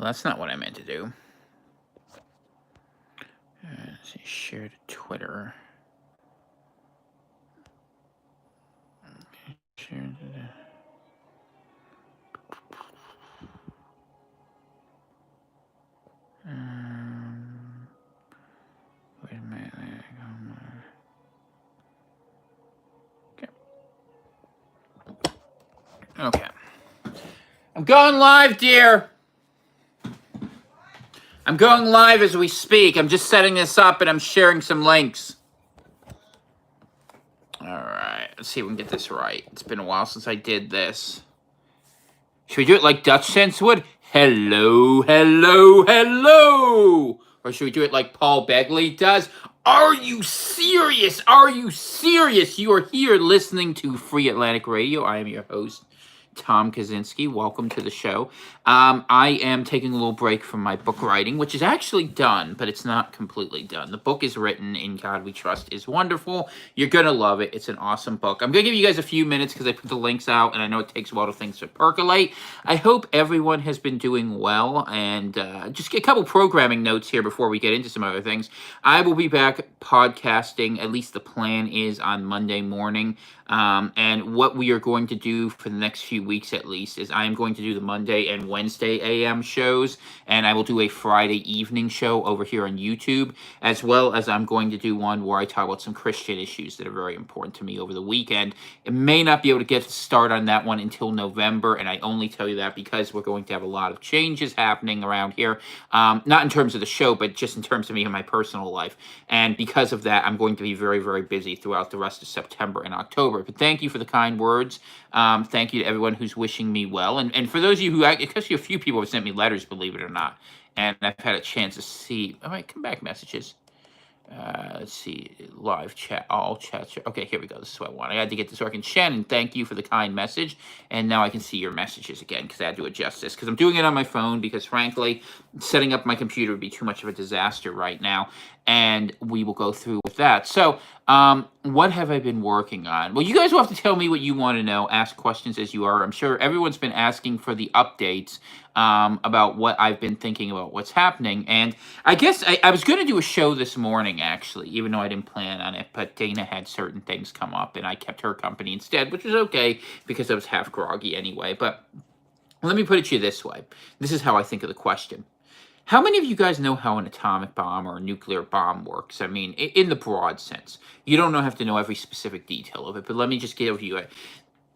Well, that's not what I meant to do. Let's see, share to Twitter. Share to wait a minute. Okay. I'm going live, dear. I'm going live as we speak. I'm just setting this up and I'm sharing some links. All right. Let's see if we can get this right. It's been a while since I did this. Should we do it like Dutch Sense would? Hello, hello, hello. Or should we do it like Paul Begley does? Are you serious? Are you serious? You are here listening to Free Atlantic Radio. I am your host, Tom Kaczynski. Welcome to the show. I am taking a little break from my book writing, which is actually done, but it's not completely done. The book is written. In God We Trust is wonderful. You're going to love it. It's an awesome book. I'm going to give you guys a few minutes because I put the links out, and I know it takes a while for things to percolate. I hope everyone has been doing well, and just get a couple programming notes here before we get into some other things. I will be back podcasting, at least the plan is, on Monday morning. And what we are going to do for the next few weeks, at least, is I am going to do the Monday and Wednesday AM shows, and I will do a Friday evening show over here on YouTube, as well as I'm going to do one where I talk about some Christian issues that are very important to me over the weekend. It may not be able to get to start on that one until November, and I only tell you that because we're going to have a lot of changes happening around here, not in terms of the show, but just in terms of me and my personal life. And because of that, I'm going to be very, very busy throughout the rest of September and October. But thank you for the kind words. Thank you to everyone who's wishing me well. And for those of you who, especially a few people have sent me letters, believe it or not. And I've had a chance to see, all right, come back messages. Let's see, live chat, all chat. Okay, here we go. This is what I want. I had to get this working. Shannon, thank you for the kind message. And now I can see your messages again because I had to adjust this because I'm doing it on my phone because, frankly, setting up my computer would be too much of a disaster right now. And we will go through with that. So, what have I been working on? Well, you guys will have to tell me what you want to know. Ask questions as you are. I'm sure everyone's been asking for the updates about what I've been thinking about what's happening. And I guess I was going to do a show this morning, actually, even though I didn't plan on it. But Dana had certain things come up, and I kept her company instead, which was okay because I was half groggy anyway. But let me put it to you this way. This is how I think of the question. How many of you guys know how an atomic bomb or a nuclear bomb works? I mean, in the broad sense. You don't have to know every specific detail of it, but let me just give you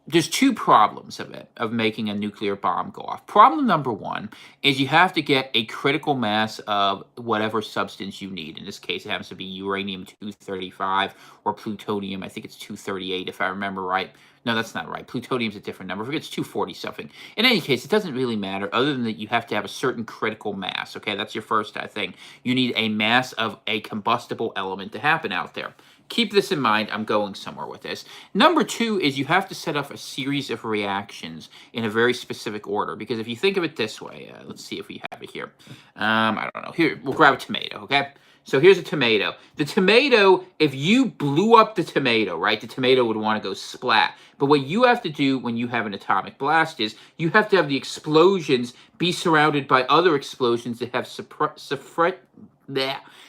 there's two problems of making a nuclear bomb go off. Problem number one is you have to get a critical mass of whatever substance you need. In this case, it happens to be uranium-235 or plutonium. I think it's 238 if I remember right. No, that's not right. Plutonium's a different number. I forget, it's 240 something. In any case, it doesn't really matter other than that you have to have a certain critical mass. Okay, that's your first thing. You need a mass of a combustible element to happen out there. Keep this in mind. I'm going somewhere with this. Number two is you have to set up a series of reactions in a very specific order. Because if you think of it this way, let's see if we have it here. I don't know. Here, we'll grab a tomato, okay? So here's a tomato. The tomato, if you blew up the tomato, right, the tomato would want to go splat. But what you have to do when you have an atomic blast is you have to have the explosions be surrounded by other explosions that have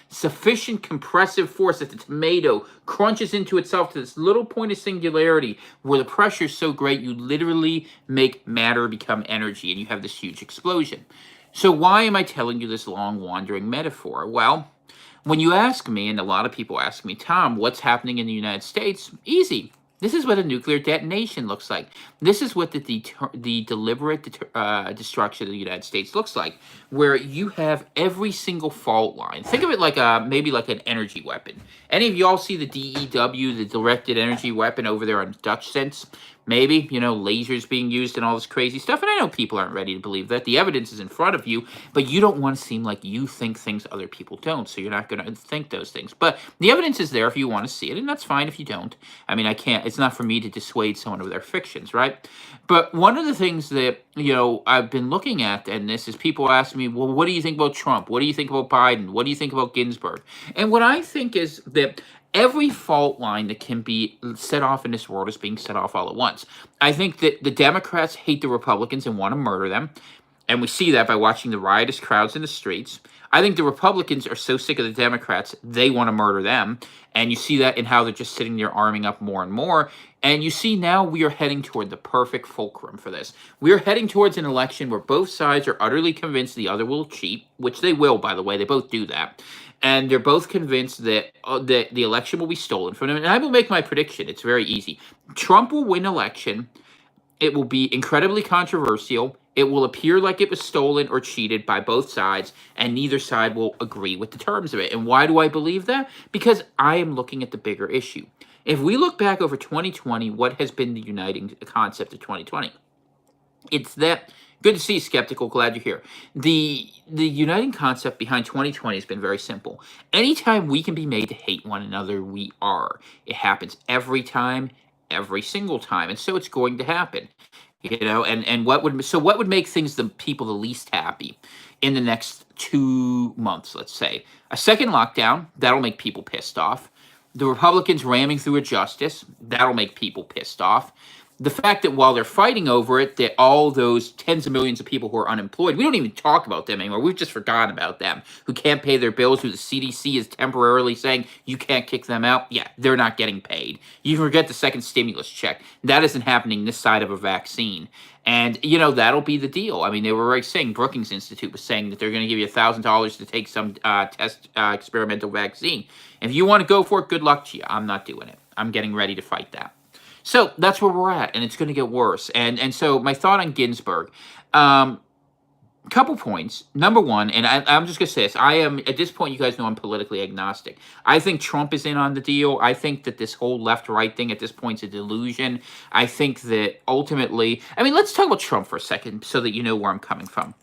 sufficient compressive force that the tomato crunches into itself to this little point of singularity where the pressure is so great you literally make matter become energy and you have this huge explosion. So why am I telling you this long wandering metaphor? Well, when you ask me, and a lot of people ask me, Tom, what's happening in the United States? Easy. This is what a nuclear detonation looks like. This is what the deliberate destruction of the United States looks like, where you have every single fault line. Think of it like maybe like an energy weapon. Any of y'all see the DEW, the directed energy weapon over there on Dutch Sense? Maybe, lasers being used and all this crazy stuff. And I know people aren't ready to believe that. The evidence is in front of you, but you don't want to seem like you think things other people don't. So you're not going to think those things. But the evidence is there if you want to see it. And that's fine if you don't. I mean, it's not for me to dissuade someone of their fictions, right? But one of the things that, I've been looking at, and this is people ask me, well, what do you think about Trump? What do you think about Biden? What do you think about Ginsburg? And what I think is that every fault line that can be set off in this world is being set off all at once. I think that the Democrats hate the Republicans and want to murder them. And we see that by watching the riotous crowds in the streets. I think the Republicans are so sick of the Democrats, they want to murder them. And you see that in how they're just sitting there arming up more and more. And you see now we are heading toward the perfect fulcrum for this. We are heading towards an election where both sides are utterly convinced the other will cheat, which they will, by the way. They both do that. And they're both convinced that the election will be stolen from them. And I will make my prediction. It's very easy. Trump will win election. It will be incredibly controversial. It will appear like it was stolen or cheated by both sides, and neither side will agree with the terms of it. And why do I believe that? Because I am looking at the bigger issue. If we look back over 2020, what has been the uniting concept of 2020? It's that. Good to see you, skeptical. Glad you're here. The uniting concept behind 2020 has been very simple. Anytime we can be made to hate one another, we are. It happens every time, every single time, and so it's going to happen. And what would make things the people the least happy in the next 2 months? Let's say a second lockdown, that'll make people pissed off. The Republicans ramming through a justice, that'll make people pissed off. The fact that while they're fighting over it, that all those tens of millions of people who are unemployed, we don't even talk about them anymore. We've just forgotten about them, who can't pay their bills, who the CDC is temporarily saying you can't kick them out. Yeah, they're not getting paid. You forget the second stimulus check. That isn't happening this side of a vaccine. And, that'll be the deal. I mean, they were already saying, Brookings Institute was saying that they're going to give you $1,000 to take some test experimental vaccine. If you want to go for it, good luck to you. I'm not doing it. I'm getting ready to fight that. So that's where we're at, and it's going to get worse. And so my thought on Ginsburg, couple points. Number one, and I'm just going to say this. I am, at this point, you guys know I'm politically agnostic. I think Trump is in on the deal. I think that this whole left-right thing at this point is a delusion. I think that ultimately, let's talk about Trump for a second so that you know where I'm coming from.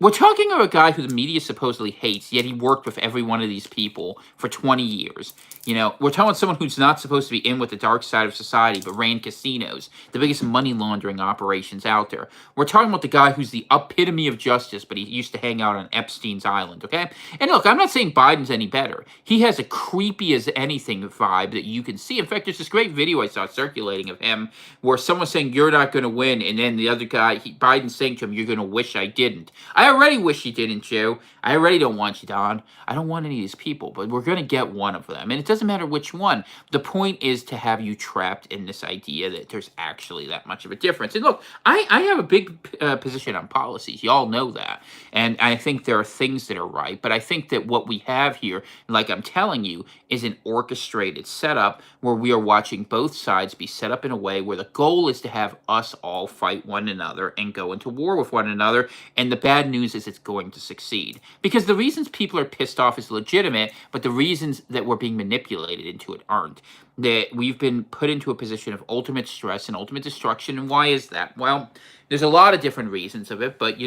We're talking about a guy who the media supposedly hates, yet he worked with every one of these people for 20 years. We're talking about someone who's not supposed to be in with the dark side of society, but ran casinos, the biggest money laundering operations out there. We're talking about the guy who's the epitome of justice, but he used to hang out on Epstein's Island, okay? And look, I'm not saying Biden's any better. He has a creepy as anything vibe that you can see. In fact, there's this great video I saw circulating of him where someone's saying, you're not going to win, and then the other guy, Biden's saying to him, you're going to wish I didn't. I already wish you didn't, Joe. I already don't want you, Don. I don't want any of these people, but we're going to get one of them. And it doesn't matter which one. The point is to have you trapped in this idea that there's actually that much of a difference. And look, I have a big position on policies. Y'all know that. And I think there are things that are right. But I think that what we have here, like I'm telling you, is an orchestrated setup where we are watching both sides be set up in a way where the goal is to have us all fight one another and go into war with one another. And the bad news is it's going to succeed. Because the reasons people are pissed off is legitimate, but the reasons that we're being manipulated into it aren't. That we've been put into a position of ultimate stress and ultimate destruction. And why is that? Well, there's a lot of different reasons of it, but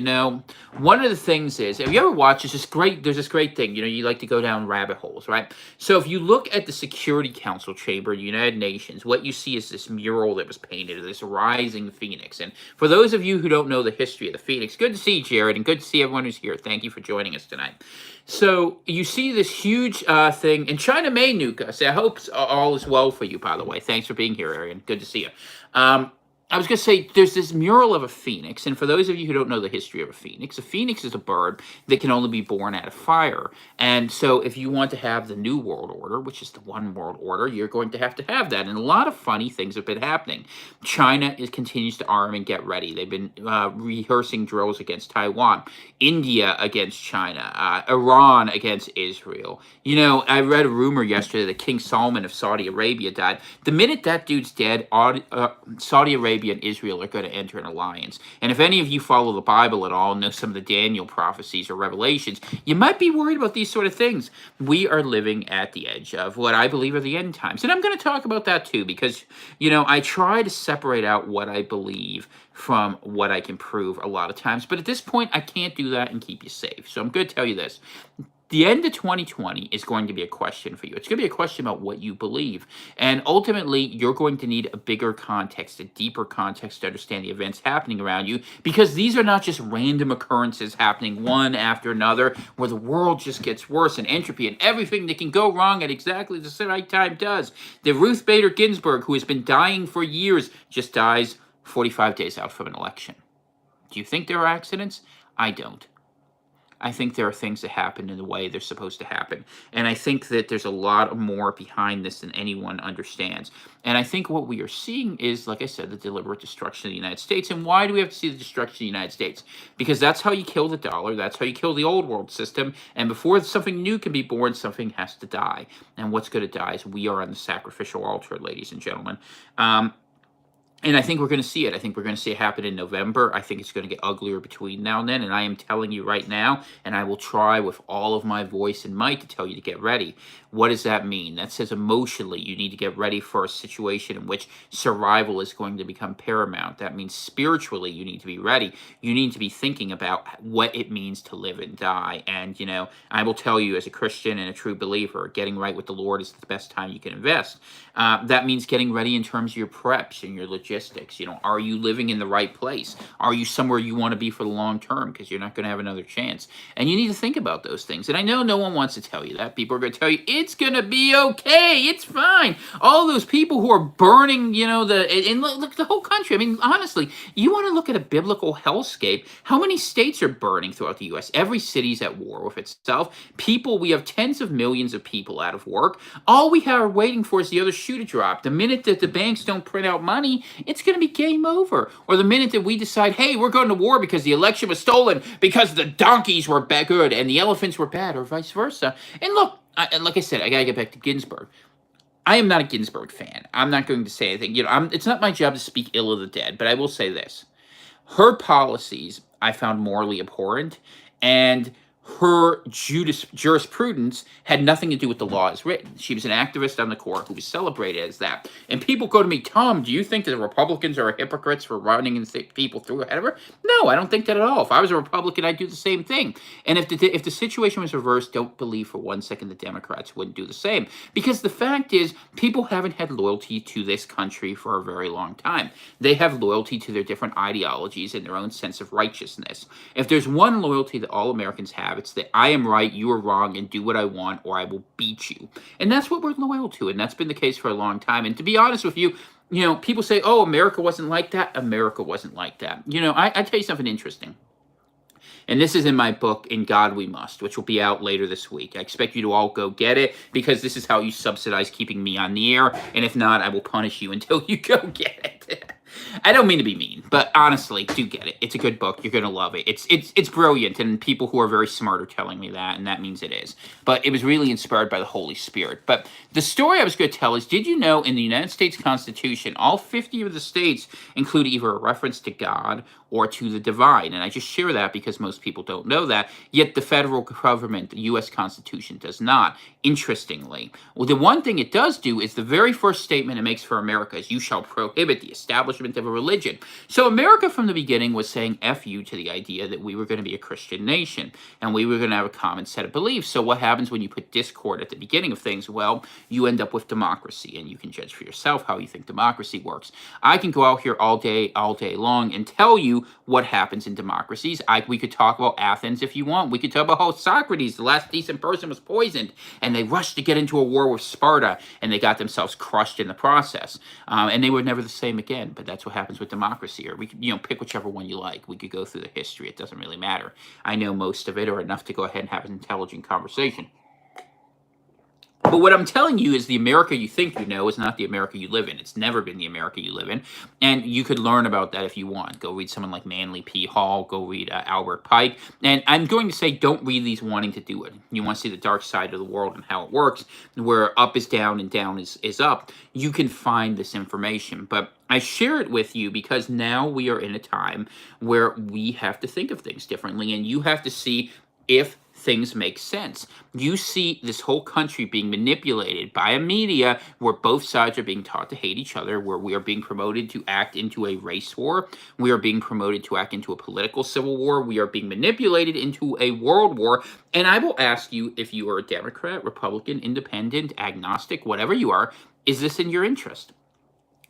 one of the things is, have you ever watched there's this great thing, you like to go down rabbit holes, right? So if you look at the Security Council chamber in the United Nations, what you see is this mural that was painted of this rising phoenix. And for those of you who don't know the history of the phoenix, good to see you, Jared, and good to see everyone who's here. Thank you for joining us tonight. So you see this huge thing, and China may nuke us. I hope all is well for you, by the way. Thanks for being here, Arian. Good to see you. I was going to say, there's this mural of a phoenix, and for those of you who don't know the history of a phoenix is a bird that can only be born out of fire. And so if you want to have the New World Order, which is the one world order, you're going to have that. And a lot of funny things have been happening. China continues to arm and get ready. They've been rehearsing drills against Taiwan, India against China, Iran against Israel. I read a rumor yesterday that King Salman of Saudi Arabia died. The minute that dude's dead, Saudi Arabia and Israel are going to enter an alliance. And if any of you follow the Bible at all and know some of the Daniel prophecies or revelations, you might be worried about these sort of things. We are living at the edge of what I believe are the end times. And I'm going to talk about that too, because, I try to separate out what I believe from what I can prove a lot of times. But at this point, I can't do that and keep you safe. So I'm going to tell you this. The end of 2020 is going to be a question for you. It's going to be a question about what you believe. And ultimately, you're going to need a bigger context, a deeper context to understand the events happening around you, because these are not just random occurrences happening one after another, where the world just gets worse and entropy and everything that can go wrong at exactly the right time does. The Ruth Bader Ginsburg, who has been dying for years, just dies 45 days out from an election. Do you think there are accidents? I don't. I think there are things that happen in the way they're supposed to happen. And I think that there's a lot more behind this than anyone understands. And I think what we are seeing is, like I said, the deliberate destruction of the United States. And why do we have to see the destruction of the United States? Because that's how you kill the dollar. That's how you kill the old world system. And before something new can be born, something has to die. And what's going to die is we are on the sacrificial altar, ladies and gentlemen. And I think we're going to see it. I think we're going to see it happen in November. I think it's going to get uglier between now and then. And I am telling you right now, and I will try with all of my voice and might to tell you to get ready. What does that mean? That says emotionally, you need to get ready for a situation in which survival is going to become paramount. That means spiritually, you need to be ready. You need to be thinking about what it means to live and die. And, you know, I will tell you as a Christian and a true believer, getting right with the Lord is the best time you can invest. That means getting ready in terms of your preps and your logistics. You know, are you living in the right place? Are you somewhere you want to be for the long term? Because you're not going to have another chance. And you need to think about those things. And I know no one wants to tell you that. People are going to tell you, it's going to be okay. It's fine. All those people who are burning, you know, and look, the whole country. I mean, honestly, you want to look at a biblical hellscape. How many states are burning throughout the U.S.? Every city's at war with itself. We have tens of millions of people out of work. All we are waiting for is the other shoe to drop. The minute that the banks don't print out money, it's going to be game over. Or the minute that we decide, hey, we're going to war because the election was stolen because the donkeys were good and the elephants were bad, or vice versa. And look, like I said, I got to get back to Ginsburg. I am not a Ginsburg fan. I'm not going to say anything. You know, it's not my job to speak ill of the dead, but I will say this. Her policies I found morally abhorrent, and her jurisprudence had nothing to do with the law as written. She was an activist on the court who was celebrated as that. And people go to me, Tom, do you think that the Republicans are hypocrites for running and people through ahead of her? No, I don't think that at all. If I was a Republican, I'd do the same thing. And if the situation was reversed, don't believe for 1 second the Democrats wouldn't do the same. Because the fact is, people haven't had loyalty to this country for a very long time. They have loyalty to their different ideologies and their own sense of righteousness. If there's one loyalty that all Americans have, it's that I am right, you are wrong, and do what I want, or I will beat you. And that's what we're loyal to, and that's been the case for a long time. And to be honest with you, you know, people say, oh, America wasn't like that. America wasn't like that. You know, I tell you something interesting. And this is in my book, In God We Must, which will be out later this week. I expect you to all go get it, because this is how you subsidize keeping me on the air. And if not, I will punish you until you go get it. I don't mean to be mean, but honestly, do get it. It's a good book. You're going to love it. It's brilliant, and people who are very smart are telling me that, and that means it is. But it was really inspired by the Holy Spirit. But the story I was going to tell is, did you know in the United States Constitution, all 50 of the states include either a reference to God or to the divine? And I just share that because most people don't know that, yet the federal government, the U.S. Constitution, does not, interestingly. Well, the one thing it does do is the very first statement it makes for America is, you shall prohibit the establishment of a religion. So America from the beginning was saying F you to the idea that we were going to be a Christian nation and we were going to have a common set of beliefs. So what happens when you put discord at the beginning of things? Well, you end up with democracy, and you can judge for yourself how you think democracy works. I can go out here all day long and tell you what happens in democracies. We could talk about Athens if you want. We could talk about how Socrates, the last decent person, was poisoned, and they rushed to get into a war with Sparta, and they got themselves crushed in the process. And they were never the same again. But that's what happens with democracy. Or we could, pick whichever one you like. We could go through the history. It doesn't really matter. I know most of it, or enough to go ahead and have an intelligent conversation. But what I'm telling you is the America you think you know is not the America you live in. It's never been the America you live in. And you could learn about that if you want. Go read someone like Manly P. Hall. Go read Albert Pike. And I'm going to say, don't read these wanting to do it. You want to see the dark side of the world and how it works, where up is down and down is up. You can find this information. But I share it with you because now we are in a time where we have to think of things differently. And you have to see if things make sense. You see this whole country being manipulated by a media where both sides are being taught to hate each other, where we are being promoted to act into a race war. We are being promoted to act into a political civil war. We are being manipulated into a world war. And I will ask you, if you are a Democrat, Republican, independent, agnostic, whatever you are, is this in your interest?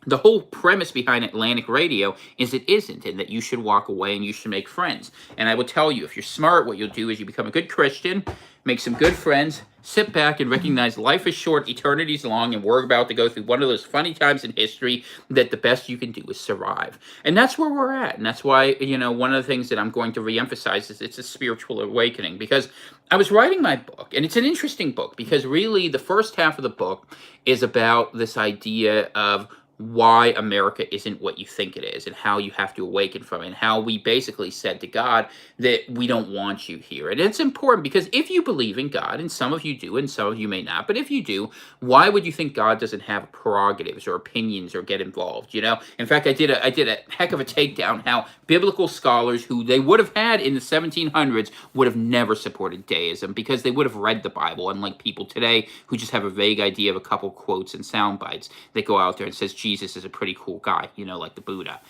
The whole premise behind Atlantic Radio is it isn't, and that you should walk away and you should make friends. And I will tell you, if you're smart, what you'll do is you become a good Christian, make some good friends, sit back and recognize life is short, eternity's long, and we're about to go through one of those funny times in history that the best you can do is survive. And that's where we're at. And that's why, one of the things that I'm going to reemphasize is it's a spiritual awakening. Because I was writing my book, and it's an interesting book, because really the first half of the book is about this idea of why America isn't what you think it is, and how you have to awaken from it, and how we basically said to God that we don't want you here. And it's important because if you believe in God, and some of you do and some of you may not, but if you do, why would you think God doesn't have prerogatives or opinions or get involved? In fact, I did a heck of a takedown how biblical scholars who they would have had in the 1700s would have never supported deism, because they would have read the Bible, unlike people today who just have a vague idea of a couple quotes and sound bites. They go out there and says Jesus is a pretty cool guy, like the Buddha.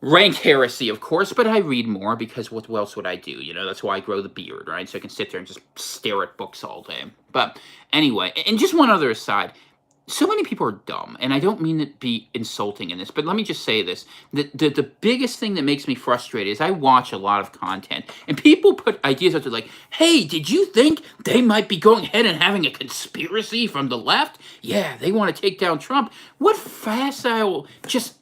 Rank heresy, of course, but I read more because what else would I do? That's why I grow the beard, right? So I can sit there and just stare at books all day. But anyway, and just one other aside. So many people are dumb, and I don't mean to be insulting in this, but let me just say this. The biggest thing that makes me frustrated is I watch a lot of content, and people put ideas out there like, hey, did you think they might be going ahead and having a conspiracy from the left? Yeah, they want to take down Trump. What facile, just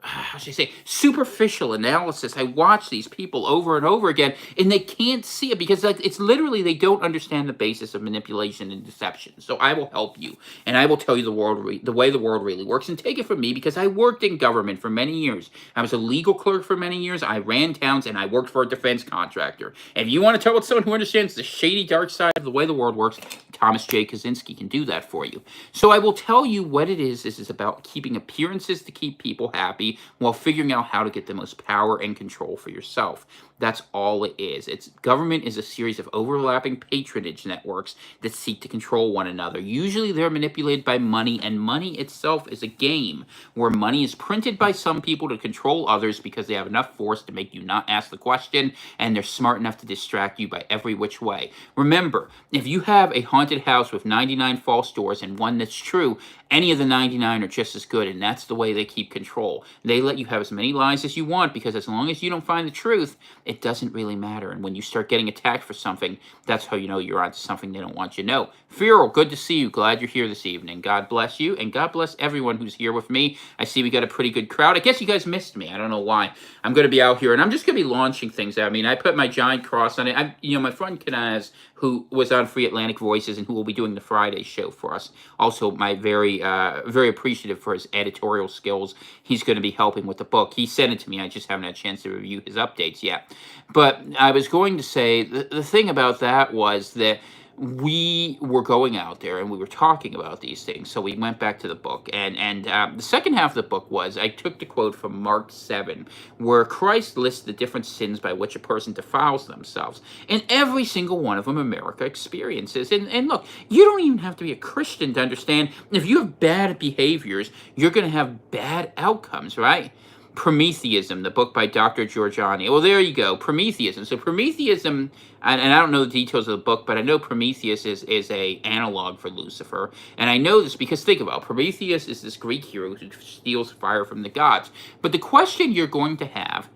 how should I say, superficial analysis. I watch these people over and over again, and they can't see it because it's literally they don't understand the basis of manipulation and deception. So I will help you, and I will tell you the way the world really works, and take it from me because I worked in government for many years. I was a legal clerk for many years. I ran towns, and I worked for a defense contractor. If you want to tell what someone who understands the shady dark side of the way the world works, Thomas J. Kaczynski can do that for you. So I will tell you what it is. This is about keeping appearances to keep people happy while figuring out how to get the most power and control for yourself. That's all it is. Government is a series of overlapping patronage networks that seek to control one another. Usually they're manipulated by money, and money itself is a game where money is printed by some people to control others because they have enough force to make you not ask the question, and they're smart enough to distract you by every which way. Remember, if you have a haunted house with 99 false doors and one that's true, any of the 99 are just as good, and that's the way they keep control. They let you have as many lies as you want because as long as you don't find the truth, it doesn't really matter. And when you start getting attacked for something, that's how you know you're onto something they don't want you to know. Feral, good to see you. Glad you're here this evening. God bless you, and God bless everyone who's here with me. I see we got a pretty good crowd. I guess you guys missed me. I don't know why. I'm going to be out here, and I'm just going to be launching things. I mean, I put my giant cross on it. My friend Kanaz, who was on Free Atlantic Voices and who will be doing the Friday show for us. Also, my very appreciative for his editorial skills. He's going to be helping with the book. He sent it to me. I just haven't had a chance to review his updates yet. But I was going to say, the thing about that was that we were going out there and we were talking about these things. So we went back to the book. And the second half of the book was, I took the quote from Mark 7, where Christ lists the different sins by which a person defiles themselves. And every single one of them America experiences. And look, you don't even have to be a Christian to understand if you have bad behaviors, you're going to have bad outcomes, right? Prometheism, the book by Dr. Giorgiani. Well, there you go, Prometheism. So Prometheism, and I don't know the details of the book, but I know Prometheus is a analog for Lucifer. And I know this because think about it. Prometheus is this Greek hero who steals fire from the gods. But the question you're going to have,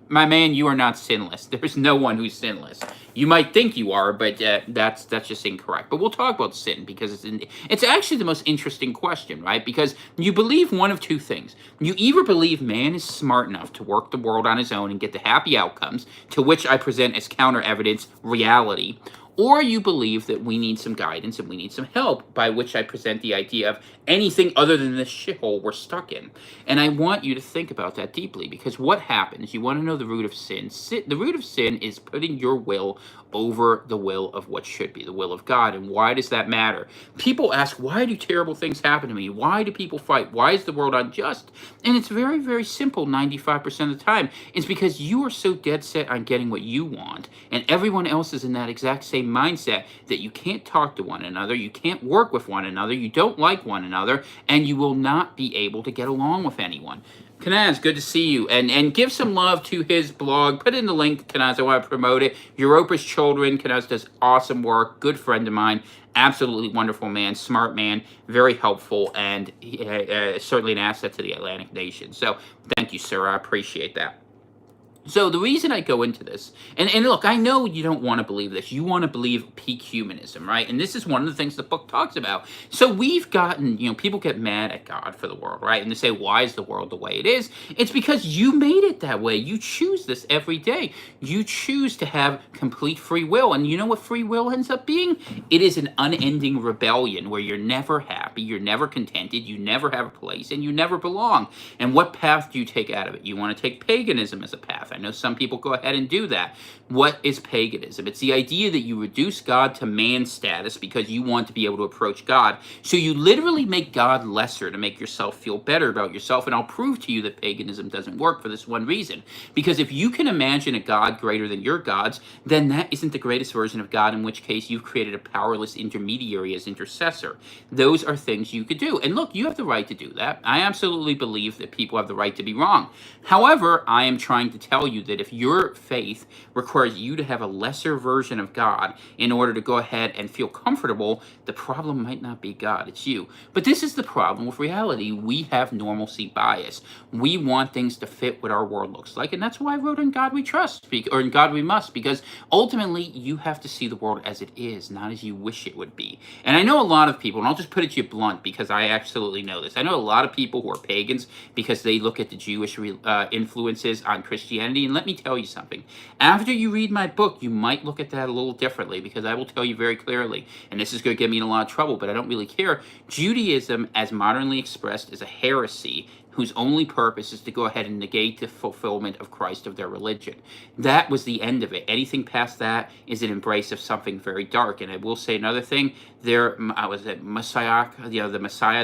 my man, you are not sinless. There's no one who's sinless. You might think you are, but that's just incorrect. But we'll talk about sin because it's actually the most interesting question, right? Because you believe one of two things. You either believe man is smart enough to work the world on his own and get the happy outcomes, to which I present as counter evidence reality, or you believe that we need some guidance and we need some help, by which I present the idea of anything other than this shithole we're stuck in. And I want you to think about that deeply, because what happens, you want to know the root of sin. The root of sin is putting your will over the will of what should be, the will of God. And why does that matter? People ask, why do terrible things happen to me? Why do people fight? Why is the world unjust? And it's very, very simple 95% of the time. It's because you are so dead set on getting what you want, and everyone else is in that exact same mindset, that you can't talk to one another, you can't work with one another, you don't like one another, and you will not be able to get along with anyone. Kanaz, good to see you. And give some love to his blog. Put in the link, Kanaz. I want to promote it. Europa's Children. Kanaz does awesome work. Good friend of mine. Absolutely wonderful man. Smart man. Very helpful. And certainly an asset to the Atlantic nation. So thank you, sir. I appreciate that. So the reason I go into this, and look, I know you don't want to believe this. You want to believe peak humanism, right? And this is one of the things the book talks about. So we've gotten, people get mad at God for the world, right? And they say, why is the world the way it is? It's because you made it that way. You choose this every day. You choose to have complete free will. And you know what free will ends up being? It is an unending rebellion where you're never happy, you're never contented, you never have a place, and you never belong. And what path do you take out of it? You want to take paganism as a path. I know some people go ahead and do that. What is paganism? It's the idea that you reduce God to man status because you want to be able to approach God. So you literally make God lesser to make yourself feel better about yourself. And I'll prove to you that paganism doesn't work for this one reason. Because if you can imagine a God greater than your gods, then that isn't the greatest version of God, in which case you've created a powerless intermediary as intercessor. Those are things you could do. And look, you have the right to do that. I absolutely believe that people have the right to be wrong. However, I am trying to tell you that if your faith requires you to have a lesser version of God in order to go ahead and feel comfortable, the problem might not be God, it's you. But this is the problem with reality. We have normalcy bias. We want things to fit what our world looks like, and that's why I wrote In God We Trust, or In God We Must, because ultimately you have to see the world as it is, not as you wish it would be. And I know a lot of people, and I'll just put it to you blunt because I absolutely know this. I know a lot of people who are pagans because they look at the Jewish influences on Christianity. And let me tell you something. After you read my book, you might look at that a little differently, because I will tell you very clearly, and this is going to get me in a lot of trouble, but I don't really care. Judaism, as modernly expressed, is a heresy whose only purpose is to go ahead and negate the fulfillment of Christ of their religion. That was the end of it. Anything past that is an embrace of something very dark. And I will say another thing. The Messiah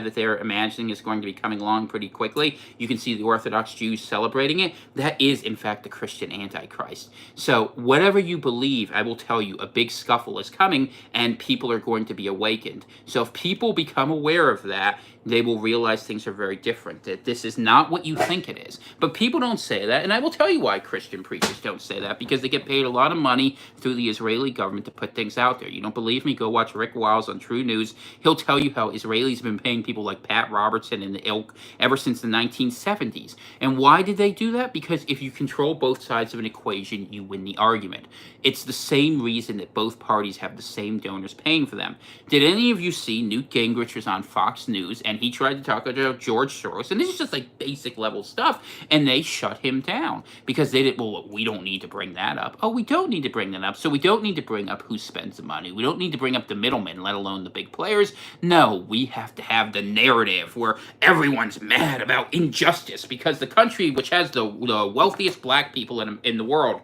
that they're imagining is going to be coming along pretty quickly. You can see the Orthodox Jews celebrating it. That is, in fact, the Christian Antichrist. So whatever you believe, I will tell you, a big scuffle is coming, and people are going to be awakened. So if people become aware of that, they will realize things are very different, that this is not what you think it is. But people don't say that, and I will tell you why Christian preachers don't say that, because they get paid a lot of money through the Israeli government to put things out there. You don't believe me? Go watch Rick Wiles on True News. He'll tell you how Israelis have been paying people like Pat Robertson and the ilk ever since the 1970s. And why did they do that? Because if you control both sides of an equation, you win the argument. It's the same reason that both parties have the same donors paying for them. Did any of you see Newt Gingrich was on Fox News, and he tried to talk about George Soros, and this is just like basic level stuff, and they shut him down because they did, well, we don't need to bring that up. Oh, we don't need to bring that up. So we don't need to bring up who spends the money. We don't need to bring up the middlemen, let alone the big players. No, we have to have the narrative where everyone's mad about injustice because the country, which has the wealthiest black people in the world,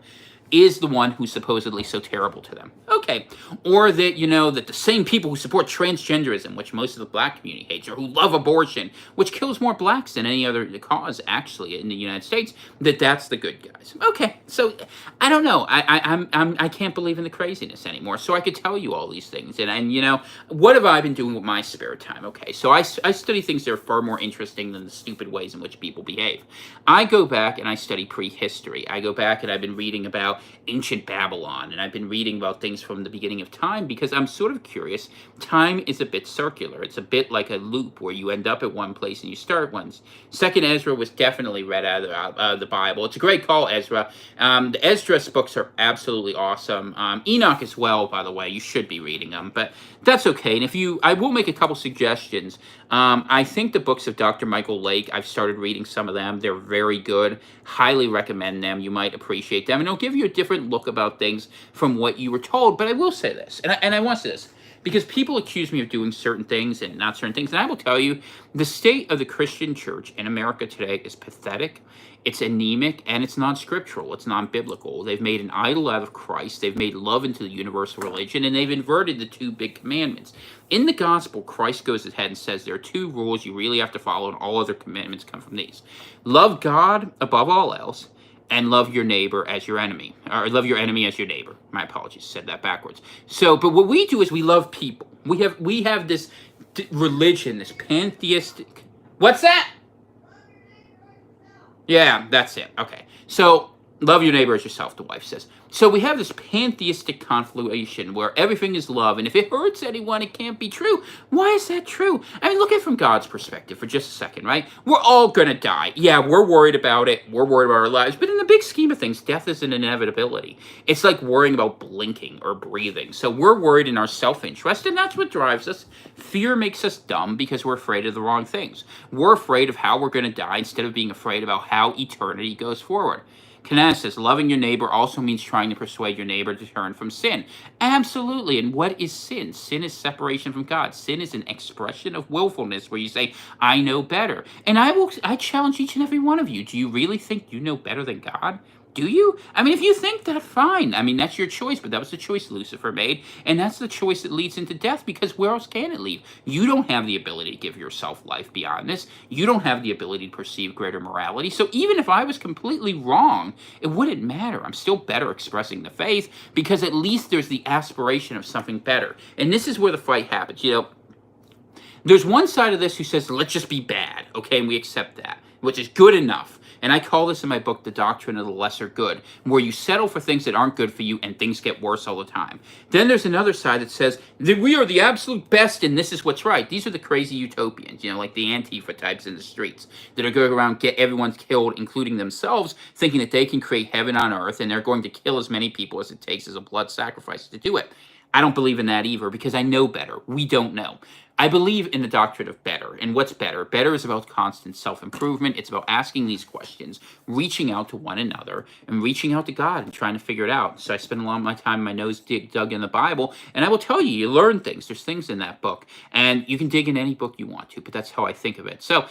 is the one who's supposedly so terrible to them. Okay. Or that, that the same people who support transgenderism, which most of the black community hates, or who love abortion, which kills more blacks than any other cause, actually, in the United States, that's the good guys. Okay. So, I don't know. I can't believe in the craziness anymore. So I could tell you all these things. And what have I been doing with my spare time? Okay. So I study things that are far more interesting than the stupid ways in which people behave. I go back and I study prehistory. I go back and I've been reading about ancient Babylon, and I've been reading about things from the beginning of time because I'm sort of curious. Time is a bit circular. It's a bit like a loop where you end up at one place and you start once. Second Ezra was definitely read out of the Bible. It's a great call, Ezra. The Esdras books are absolutely awesome. Enoch as well, by the way. You should be reading them, but that's okay. And I will make a couple suggestions. I think the books of Dr. Michael Lake, I've started reading some of them. They're very good. Highly recommend them. You might appreciate them. And it'll give you a different look about things from what you were told. But I will say this, and I want to say this, because people accuse me of doing certain things and not certain things. And I will tell you, the state of the Christian church in America today is pathetic. It's anemic, and it's non-scriptural. It's non-biblical. They've made an idol out of Christ. They've made love into the universal religion, and they've inverted the two big commandments. In the gospel, Christ goes ahead and says there are two rules you really have to follow, and all other commandments come from these. Love God above all else, and love your neighbor as your enemy. Or love your enemy as your neighbor. My apologies, said that backwards. So, but what we do is we love people. We have this religion, this pantheistic... What's that? Yeah, that's it. Okay. So, love your neighbor as yourself, the wife says. So, we have this pantheistic conflation where everything is love, and if it hurts anyone, it can't be true. Why is that true? I mean, look at it from God's perspective for just a second, right? We're all gonna die. Yeah, we're worried about it. We're worried about our lives. But in the big scheme of things, death is an inevitability. It's like worrying about blinking or breathing. So, we're worried in our self interest, and that's what drives us. Fear makes us dumb because we're afraid of the wrong things. We're afraid of how we're gonna die instead of being afraid about how eternity goes forward. Kanan says, loving your neighbor also means trying to persuade your neighbor to turn from sin. Absolutely. And what is sin? Sin is separation from God. Sin is an expression of willfulness where you say, I know better. And I challenge each and every one of you. Do you really think you know better than God? Do you? I mean, if you think that, fine. I mean, that's your choice, but that was the choice Lucifer made, and that's the choice that leads into death, because where else can it lead? You don't have the ability to give yourself life beyond this. You don't have the ability to perceive greater morality. So even if I was completely wrong, it wouldn't matter. I'm still better expressing the faith, because at least there's the aspiration of something better. And this is where the fight happens. There's one side of this who says, let's just be bad, okay, and we accept that, which is good enough. And I call this in my book, The Doctrine of the Lesser Good, where you settle for things that aren't good for you and things get worse all the time. Then there's another side that says that we are the absolute best and this is what's right. These are the crazy utopians, like the Antifa types in the streets that are going around, get everyone killed, including themselves, thinking that they can create heaven on earth and they're going to kill as many people as it takes as a blood sacrifice to do it. I don't believe in that either because I know better. We don't know. I believe in the doctrine of better. And what's better? Better is about constant self-improvement. It's about asking these questions, reaching out to one another, and reaching out to God and trying to figure it out. So I spend a lot of my time, my nose dug in the Bible, and I will tell you, you learn things. There's things in that book. And you can dig in any book you want to, but that's how I think of it. So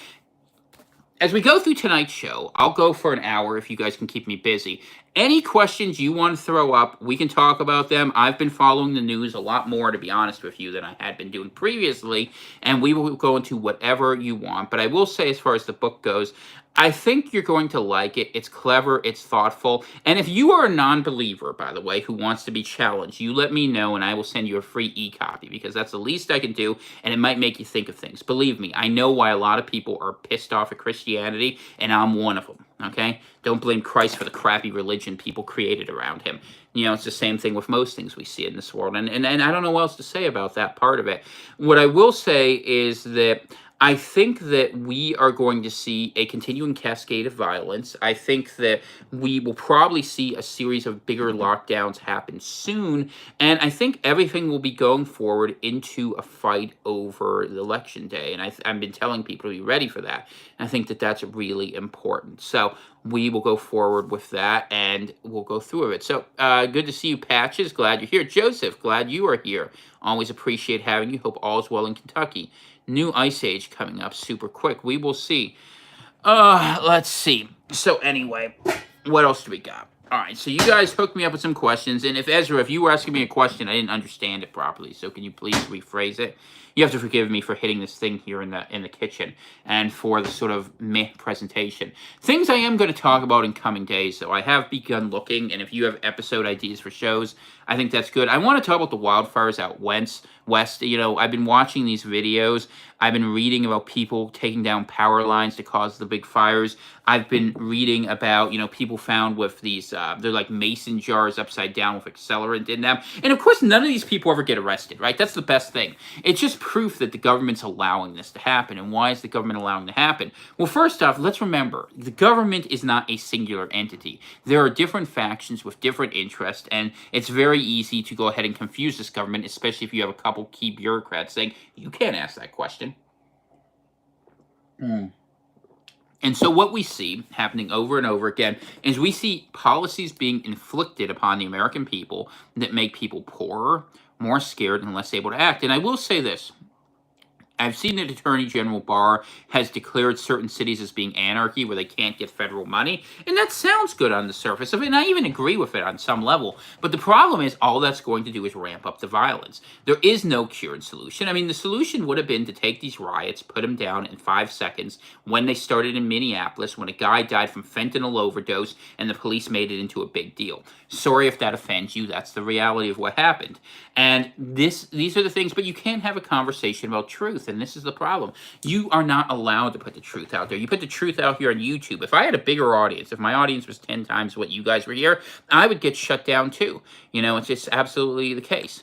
as we go through tonight's show, I'll go for an hour if you guys can keep me busy. Any questions you want to throw up, we can talk about them. I've been following the news a lot more, to be honest with you, than I had been doing previously, and we will go into whatever you want. But I will say, as far as the book goes, I think you're going to like it. It's clever, it's thoughtful. And if you are a non-believer, by the way, who wants to be challenged, you let me know and I will send you a free e-copy, because that's the least I can do, and it might make you think of things. Believe me, I know why a lot of people are pissed off at Christianity, and I'm one of them, okay? Don't blame Christ for the crappy religion people created around him. It's the same thing with most things we see in this world. And I don't know what else to say about that part of it. What I will say is that I think that we are going to see a continuing cascade of violence. I think that we will probably see a series of bigger lockdowns happen soon. And I think everything will be going forward into a fight over the election day. And I've been telling people to be ready for that. And I think that that's really important. So we will go forward with that and we'll go through it. So good to see you, Patches. Glad you're here. Joseph, glad you are here. Always appreciate having you. Hope all is well in Kentucky. New Ice Age coming up super quick. We will see. Let's see. So anyway, what else do we got? All right, so you guys hooked me up with some questions. And if Ezra, if you were asking me a question, I didn't understand it properly. So can you please rephrase it? You have to forgive me for hitting this thing here in the kitchen and for the sort of meh presentation. Things I am going to talk about in coming days, though. I have begun looking, and if you have episode ideas for shows, I think that's good. I want to talk about the wildfires out west. I've been watching these videos. I've been reading about people taking down power lines to cause the big fires. I've been reading about, people found with these, they're like mason jars upside down with accelerant in them. And of course, none of these people ever get arrested, right? That's the best thing. It's just proof that the government's allowing this to happen. And why is the government allowing it to happen? Well, first off, let's remember, the government is not a singular entity. There are different factions with different interests, and it's very easy to go ahead and confuse this government, especially if you have a couple key bureaucrats saying, you can't ask that question. And so what we see happening over and over again is we see policies being inflicted upon the American people that make people poorer, more scared, and less able to act. And I will say this. I've seen that Attorney General Barr has declared certain cities as being anarchy where they can't get federal money, and that sounds good on the surface of it, and I even agree with it on some level. But the problem is all that's going to do is ramp up the violence. There is no cure and solution. I mean, the solution would have been to take these riots, put them down in 5 seconds when they started in Minneapolis, when a guy died from fentanyl overdose, and the police made it into a big deal. Sorry if that offends you. That's the reality of what happened. And these are the things, but you can't have a conversation about truth. truth, and this is the problem. You are not allowed to put the truth out there. You put the truth out here on YouTube. If I had a bigger audience, if my audience was 10 times what you guys were here, I would get shut down too. You know, it's just absolutely the case.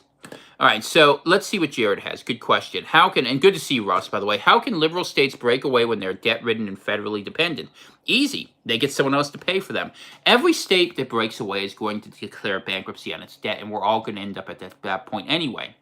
All right, so let's see what Jared has. Good question. How can, and good to see you, Russ, by the way, how can liberal states break away when they're debt-ridden and federally dependent? Easy. They get someone else to pay for them. Every state that breaks away is going to declare bankruptcy on its debt, and we're all going to end up at that point anyway.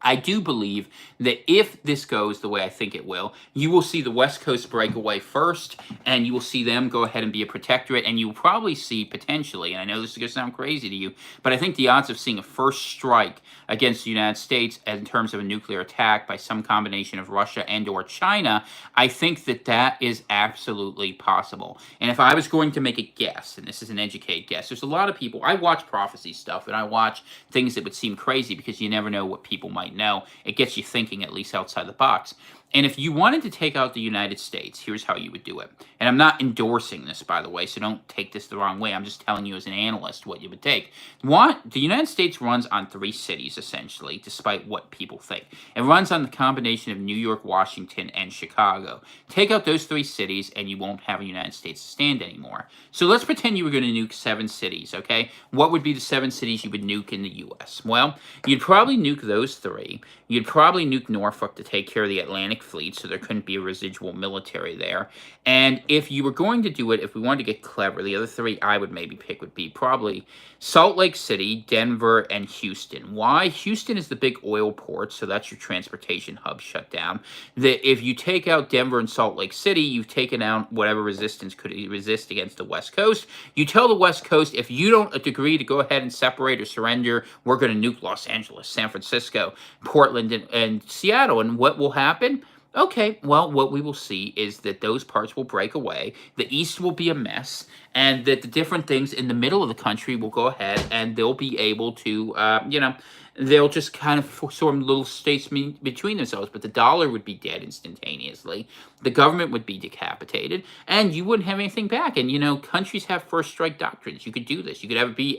I do believe that if this goes the way I think it will, you will see the West Coast break away first, and you will see them go ahead and be a protectorate, and you'll probably see potentially, and I know this is going to sound crazy to you, but I think the odds of seeing a first strike against the United States in terms of a nuclear attack by some combination of Russia and or China, I think that that is absolutely possible. And if I was going to make a guess, and this is an educated guess, there's a lot of people, I watch prophecy stuff, and I watch things that would seem crazy because you never know what people might know. It gets you thinking at least outside the box. And if you wanted to take out the United States, here's how you would do it. And I'm not endorsing this, by the way, so don't take this the wrong way. I'm just telling you as an analyst what you would take. The United States runs on 3 cities, essentially, despite what people think. It runs on the combination of New York, Washington, and Chicago. Take out those 3 cities, and you won't have a United States to stand anymore. So let's pretend you were going to nuke 7 cities, okay? What would be the 7 cities you would nuke in the U.S.? Well, you'd probably nuke those 3. You'd probably nuke Norfolk to take care of the Atlantic Fleet, so there couldn't be a residual military there. And if you were going to do it, if we wanted to get clever, the other 3 I would maybe pick would be probably Salt Lake City, Denver, and Houston. Why? Houston is the big oil port, so that's your transportation hub shut down. That if you take out Denver and Salt Lake City, you've taken out whatever resistance could resist against the West Coast. You tell the West Coast, if you don't agree to go ahead and separate or surrender, we're going to nuke Los Angeles, San Francisco, Portland, and Seattle. And what will happen? Okay, well, what we will see is that those parts will break away, the East will be a mess, and that the different things in the middle of the country will go ahead and they'll be able to, they'll just kind of form little states between themselves, but the dollar would be dead instantaneously. The government would be decapitated, and you wouldn't have anything back. And, countries have first strike doctrines. You could do this. You could have it be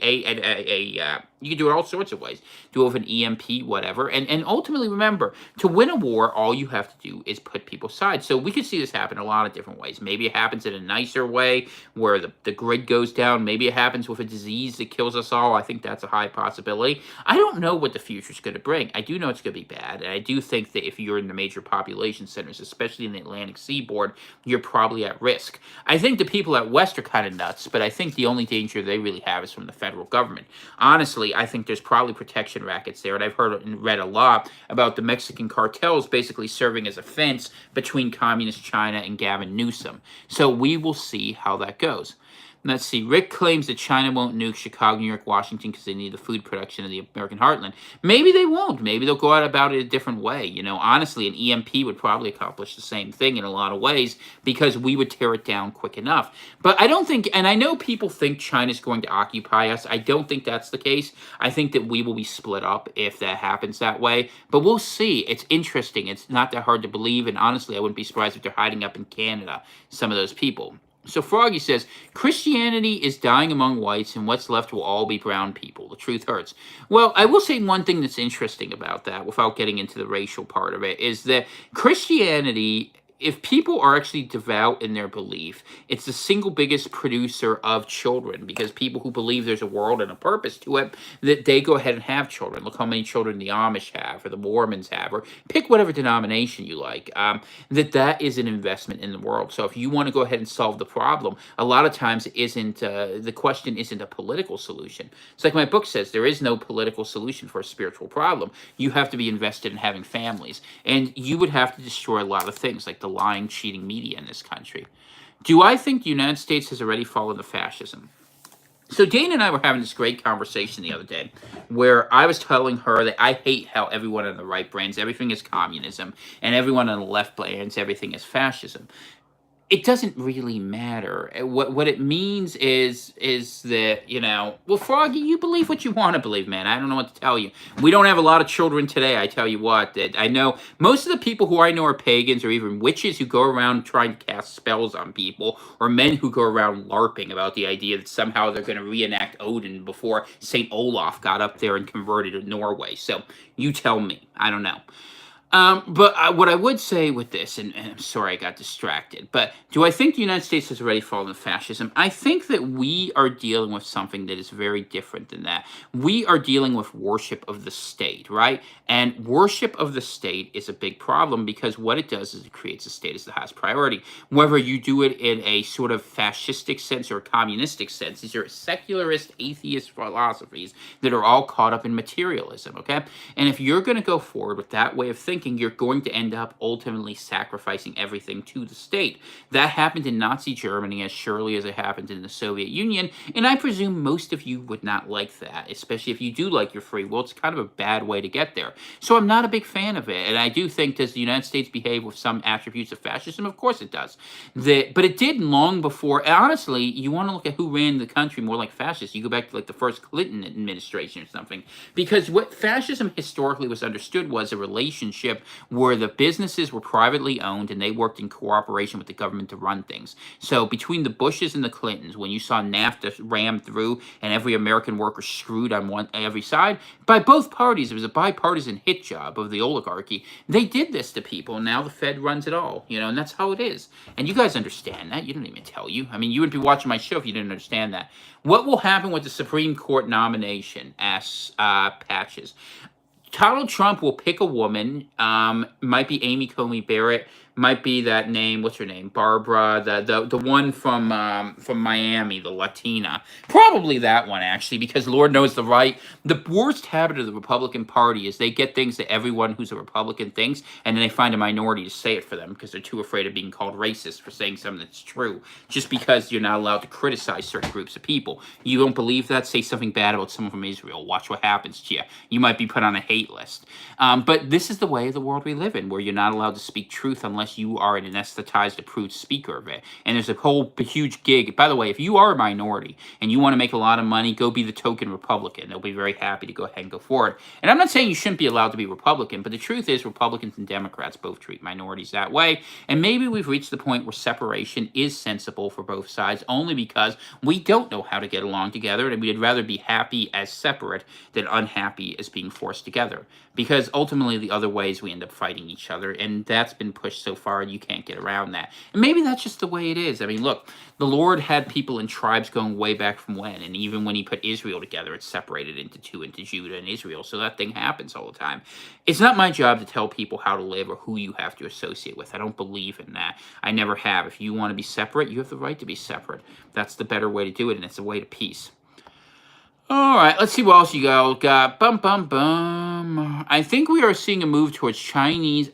you could do it all sorts of ways. Do it with an EMP, whatever. And ultimately, remember, to win a war, all you have to do is put people aside. So we could see this happen a lot of different ways. Maybe it happens in a nicer way where the grid goes down. Maybe it happens with a disease that kills us all. I think that's a high possibility. I don't know what the future's going to bring. I do know it's going to be bad. And I do think that if you're in the major population centers, especially in the Atlantic seaboard, you're probably at risk. I think the people out west are kind of nuts, but I think the only danger they really have is from the federal government. Honestly, I think there's probably protection rackets there, and I've heard and read a lot about the Mexican cartels basically serving as a fence between communist China and Gavin Newsom. So we will see how that goes. Let's see. Rick claims that China won't nuke Chicago, New York, Washington because they need the food production of the American heartland. Maybe they won't. Maybe they'll go out about it a different way. Honestly, an EMP would probably accomplish the same thing in a lot of ways because we would tear it down quick enough. But I don't think, and I know people think China's going to occupy us. I don't think that's the case. I think that we will be split up if that happens that way. But we'll see. It's interesting. It's not that hard to believe. And honestly, I wouldn't be surprised if they're hiding up in Canada, some of those people. So Froggy says, Christianity is dying among whites, and what's left will all be brown people. The truth hurts. Well, I will say one thing that's interesting about that, without getting into the racial part of it, is that Christianity, if people are actually devout in their belief, it's the single biggest producer of children, because people who believe there's a world and a purpose to it, that they go ahead and have children. Look how many children the Amish have, or the Mormons have, or pick whatever denomination you like. That is an investment in the world. So if you want to go ahead and solve the problem, a lot of times the question isn't a political solution. It's like my book says, there is no political solution for a spiritual problem. You have to be invested in having families, and you would have to destroy a lot of things, like the lying, cheating media in this country. Do I think the United States has already fallen to fascism? So Dana and I were having this great conversation the other day where I was telling her that I hate how everyone on the right brands everything is communism and everyone on the left brands everything is fascism. It doesn't really matter. What it means is that, well, Froggy, you believe what you want to believe, man. I don't know what to tell you. We don't have a lot of children today, I tell you what. That I know most of the people who I know are pagans or even witches who go around trying to cast spells on people, or men who go around LARPing about the idea that somehow they're going to reenact Odin before St. Olaf got up there and converted to Norway. So you tell me. I don't know. But what I would say with this, and I'm sorry I got distracted, but do I think the United States has already fallen to fascism? I think that we are dealing with something that is very different than that. We are dealing with worship of the state, right? And worship of the state is a big problem because what it does is it creates the state as the highest priority. Whether you do it in a sort of fascistic sense or a communistic sense, these are secularist, atheist philosophies that are all caught up in materialism, okay? And if you're going to go forward with that way of thinking, you're going to end up ultimately sacrificing everything to the state. That happened in Nazi Germany as surely as it happened in the Soviet Union, and I presume most of you would not like that, especially if you do like your free will. It's kind of a bad way to get there. So I'm not a big fan of it, and I do think, does the United States behave with some attributes of fascism? Of course it does. But it did long before. Honestly, you want to look at who ran the country more like fascists. You go back to like the first Clinton administration or something, because what fascism historically was understood was a relationship where the businesses were privately owned and they worked in cooperation with the government to run things. So between the Bushes and the Clintons, when you saw NAFTA rammed through and every American worker screwed on every side, by both parties, it was a bipartisan hit job of the oligarchy. They did this to people, and now the Fed runs it all, and that's how it is. And you guys understand that. You don't even tell you. I mean, you wouldn't be watching my show if you didn't understand that. What will happen with the Supreme Court nomination? Asks Patches. Donald Trump will pick a woman. Might be Amy Coney Barrett. Might be that name. What's her name? Barbara, the one from Miami, the Latina. Probably that one actually, because Lord knows the worst habit of the Republican Party is they get things that everyone who's a Republican thinks, and then they find a minority to say it for them because they're too afraid of being called racist for saying something that's true. Just because you're not allowed to criticize certain groups of people. You don't believe that? Say something bad about someone from Israel. Watch what happens to you. You might be put on a hate list. But this is the way of the world we live in, where you're not allowed to speak truth unless you are an anesthetized, approved speaker of it. And there's a whole huge gig. By the way, if you are a minority and you want to make a lot of money, go be the token Republican. They'll be very happy to go ahead and go for it. And I'm not saying you shouldn't be allowed to be Republican, but the truth is Republicans and Democrats both treat minorities that way. And maybe we've reached the point where separation is sensible for both sides, only because we don't know how to get along together, and we'd rather be happy as separate than unhappy as being forced together. Because ultimately, the other ways we end up fighting each other, and that's been pushed so far, and you can't get around that. And maybe that's just the way it is. I mean, look, the Lord had people in tribes going way back from when, and even when he put Israel together, it separated into two, into Judah and Israel, so that thing happens all the time. It's not my job to tell people how to live or who you have to associate with. I don't believe in that. I never have. If you want to be separate, you have the right to be separate. That's the better way to do it, and it's a way to peace. All right, let's see what else you got. Bum bum bum. I think we are seeing a move towards Chinese-style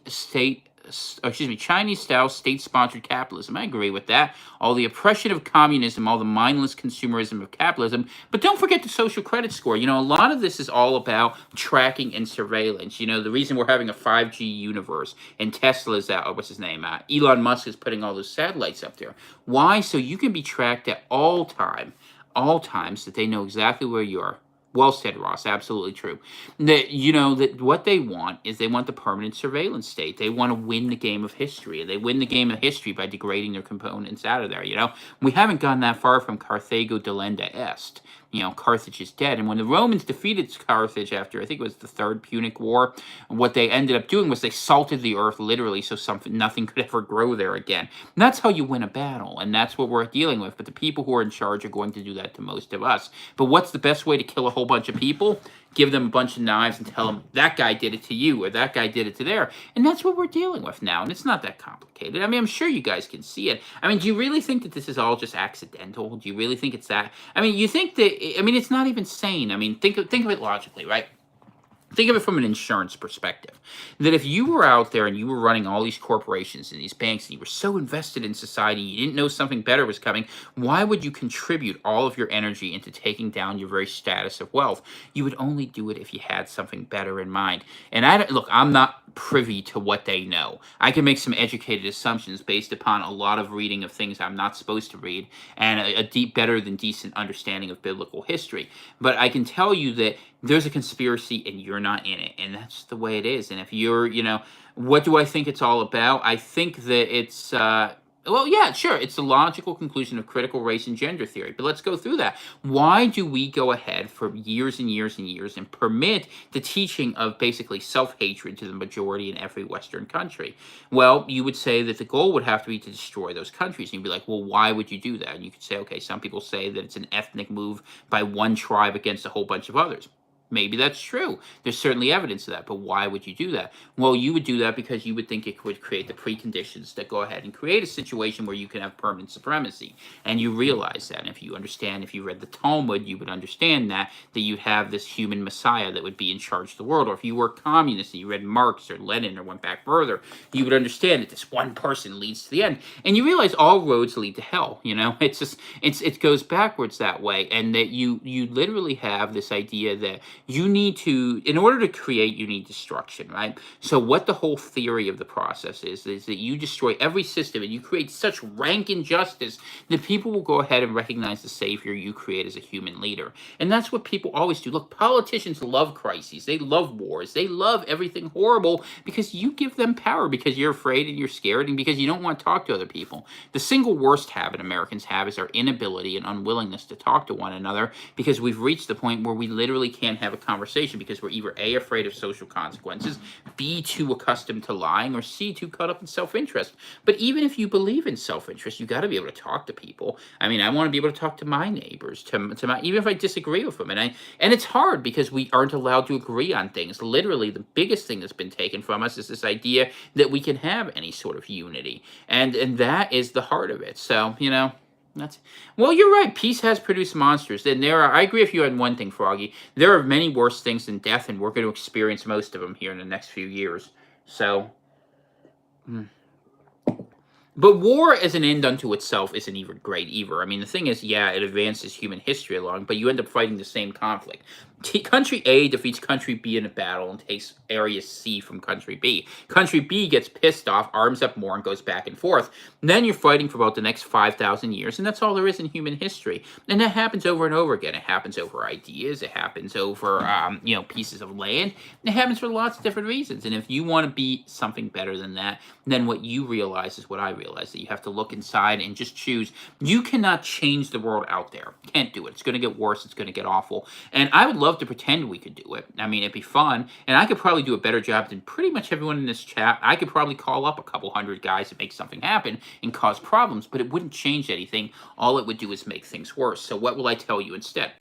state-sponsored capitalism. I agree with that. All the oppression of communism, all the mindless consumerism of capitalism. But don't forget the social credit score. A lot of this is all about tracking and surveillance. The reason we're having a 5G universe and Tesla's out, or what's his name? Elon Musk is putting all those satellites up there. Why? So you can be tracked at all times, that they know exactly where you are. Well said, Ross. Absolutely true. That what they want is they want the permanent surveillance state. They want to win the game of history, and they win the game of history by degrading their components out of there. We haven't gone that far from Carthago delenda est. Carthage is dead. And when the Romans defeated Carthage after, I think it was the Third Punic War, what they ended up doing was they salted the earth literally so nothing could ever grow there again. And that's how you win a battle, and that's what we're dealing with. But the people who are in charge are going to do that to most of us. But what's the best way to kill a whole bunch of people? Give them a bunch of knives and tell them that guy did it to you or that guy did it to there. And that's what we're dealing with now. And it's not that complicated. I mean, I'm sure you guys can see it. I mean, do you really think that this is all just accidental? Do you really think it's that? I mean, you think that, it's not even sane. I mean, think of it logically, right? Think of it from an insurance perspective. That if you were out there and you were running all these corporations and these banks and you were so invested in society, you didn't know something better was coming, why would you contribute all of your energy into taking down your very status of wealth? You would only do it if you had something better in mind. And I'm not privy to what they know. I can make some educated assumptions based upon a lot of reading of things I'm not supposed to read and a deep, better than decent understanding of biblical history. But I can tell you that there's a conspiracy and you're not in it, and that's the way it is. And if you're, what do I think it's all about? I think that it's Well, yeah, sure. It's the logical conclusion of critical race and gender theory. But let's go through that. Why do we go ahead for years and years and years and permit the teaching of basically self hatred to the majority in every Western country? Well, you would say that the goal would have to be to destroy those countries. And you'd be like, well, why would you do that? And you could say, okay, some people say that it's an ethnic move by one tribe against a whole bunch of others. Maybe that's true. There's certainly evidence of that, but why would you do that? Well, you would do that because you would think it would create the preconditions that go ahead and create a situation where you can have permanent supremacy. And you realize that. And if you understand, if you read the Talmud, you would understand that you have this human messiah that would be in charge of the world. Or if you were communist and you read Marx or Lenin or went back further, you would understand that this one person leads to the end. And you realize all roads lead to hell. It's just it goes backwards that way. And that you literally have this idea that you need to, in order to create, you need destruction, right? So what the whole theory of the process is that you destroy every system and you create such rank injustice that people will go ahead and recognize the savior you create as a human leader. And that's what people always do. Look, politicians love crises. They love wars. They love everything horrible because you give them power, because you're afraid and you're scared and because you don't want to talk to other people. The single worst habit Americans have is our inability and unwillingness to talk to one another, because we've reached the point where we literally can't have a conversation because we're either A, afraid of social consequences, B, too accustomed to lying, or C, too caught up in self-interest. But even if you believe in self-interest, you got to be able to talk to people. I mean, I want to be able to talk to my neighbors, to my, even if I disagree with them. And it's hard because we aren't allowed to agree on things. Literally, the biggest thing that's been taken from us is this idea that we can have any sort of unity. And that is the heart of it. So, well, you're right. Peace has produced monsters. And I agree with you on one thing, Froggy. There are many worse things than death, and we're going to experience most of them here in the next few years. So, but war as an end unto itself isn't even great either. I mean, the thing is, yeah, it advances human history along, but you end up fighting the same conflict. Country A defeats Country B in a battle and takes Area C from Country B. Country B gets pissed off, arms up more, and goes back and forth. And then you're fighting for about the next 5,000 years, and that's all there is in human history. And that happens over and over again. It happens over ideas. It happens over, pieces of land. It happens for lots of different reasons. And if you want to be something better than that, then what you realize is what I realize, that you have to look inside and just choose. You cannot change the world out there. You can't do it. It's going to get worse. It's going to get awful. And I would love to pretend we could do it. I mean, it'd be fun. And I could probably do a better job than pretty much everyone in this chat. I could probably call up a couple hundred guys and make something happen and cause problems, but it wouldn't change anything. All it would do is make things worse. So what will I tell you instead?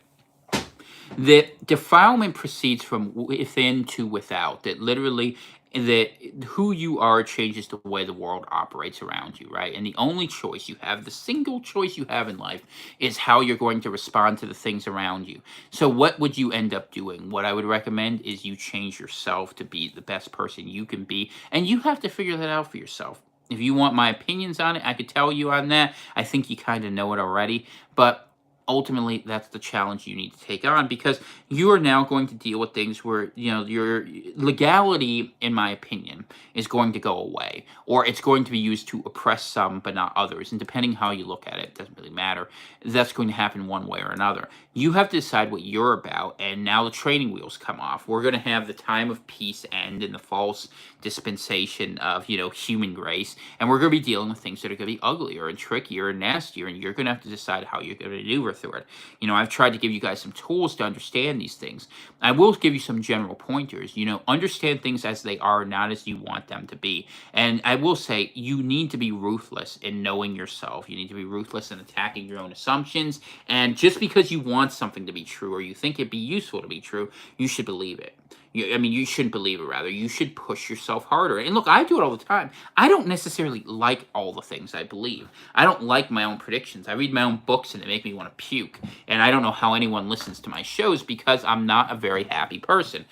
That defilement proceeds from within to without. That literally, that who you are changes the way the world operates around you, right? And the only choice you have, the single choice you have in life, is how you're going to respond to the things around you. So what would you end up doing? What I would recommend is you change yourself to be the best person you can be, and you have to figure that out for yourself. If you want my opinions on it, I could tell you on that. I think you kind of know it already, but ultimately that's the challenge you need to take on, because you are now going to deal with things where your legality, in my opinion, is going to go away, or it's going to be used to oppress some but not others, and depending how you look at it, it doesn't really matter. That's going to happen one way or another. You have to decide what you're about, and now the training wheels come off. We're going to have the time of peace end in the false dispensation of human grace, and we're going to be dealing with things that are going to be uglier and trickier and nastier, and you're going to have to decide how you're going to maneuver through it. I've tried to give you guys some tools to understand these things. I will give you some general pointers. Understand things as they are, not as you want them to be. And I will say, you need to be ruthless in knowing yourself. You need to be ruthless in attacking your own assumptions. And just because you want something to be true, or you think it'd be useful to be true, you should believe it. You shouldn't believe it, rather. You should push yourself harder. And look, I do it all the time. I don't necessarily like all the things I believe. I don't like my own predictions. I read my own books and they make me want to puke. And I don't know how anyone listens to my shows, because I'm not a very happy person.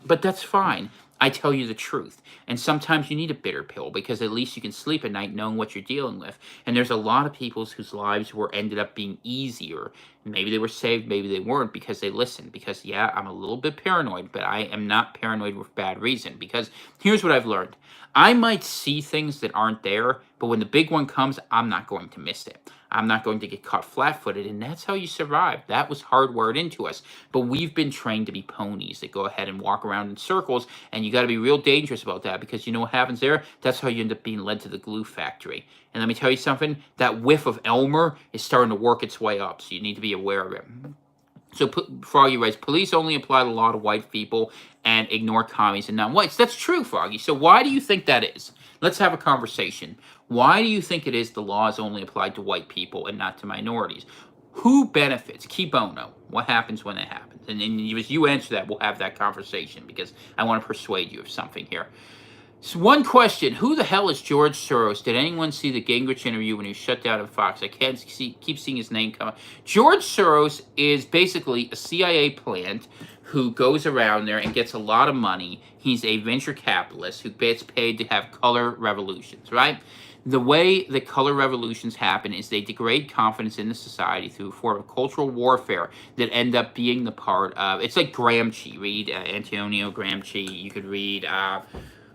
But that's fine. I tell you the truth. And sometimes you need a bitter pill, because at least you can sleep at night knowing what you're dealing with. And there's a lot of people whose lives ended up being easier. Maybe they were saved, maybe they weren't, because they listened. Because, yeah, I'm a little bit paranoid, but I am not paranoid with bad reason. Because here's what I've learned. I might see things that aren't there, but when the big one comes, I'm not going to miss it. I'm not going to get caught flat-footed, and that's how you survive. That was hardwired into us. But we've been trained to be ponies that go ahead and walk around in circles, and you got to be real dangerous about that, because you know what happens there? That's how you end up being led to the glue factory. And let me tell you something, that whiff of Elmer is starting to work its way up, so you need to be aware of it. So Froggy writes, police only apply the law to white people and ignore commies and non-whites. That's true, Froggy. So why do you think that is? Let's have a conversation. Why do you think it is the law is only applied to white people and not to minorities? Who benefits? Key bono. What happens when that happens? And as you answer that, we'll have that conversation, because I want to persuade you of something here. So one question, who the hell is George Soros? Did anyone see the Gingrich interview when he was shut down at Fox? I can't keep seeing his name come up. George Soros is basically a CIA plant who goes around there and gets a lot of money. He's a venture capitalist who gets paid to have color revolutions, right? The way the color revolutions happen is they degrade confidence in the society through a form of cultural warfare that end up being the part of, it's like Gramsci. Read Antonio Gramsci. You could read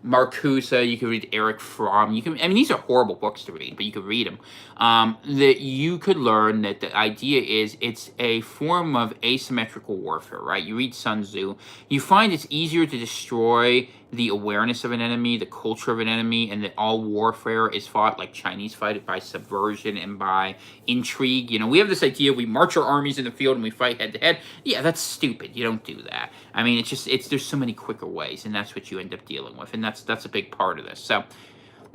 Marcuse, you could read Eric Fromm. These are horrible books to read, but you could read them. That you could learn that the idea is it's a form of asymmetrical warfare, right? You read Sun Tzu, you find it's easier to destroy the awareness of an enemy, the culture of an enemy, and that all warfare is fought like Chinese fight it by subversion and by intrigue. You know, we have this idea, we march our armies in the field and we fight head to head. Yeah, that's stupid. You don't do that. I mean, there's so many quicker ways, and that's what you end up dealing with, and that's a big part of this. So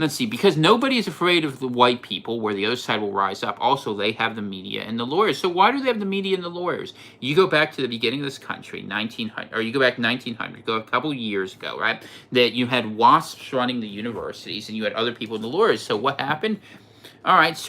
let's see, because nobody is afraid of the white people, where the other side will rise up. Also, they have the media and the lawyers. So why do they have the media and the lawyers? You go back to the beginning of this country, 1900, or you go back 1900, go a couple years ago, right? That you had WASPs running the universities, and you had other people in the lawyers. So what happened? All right,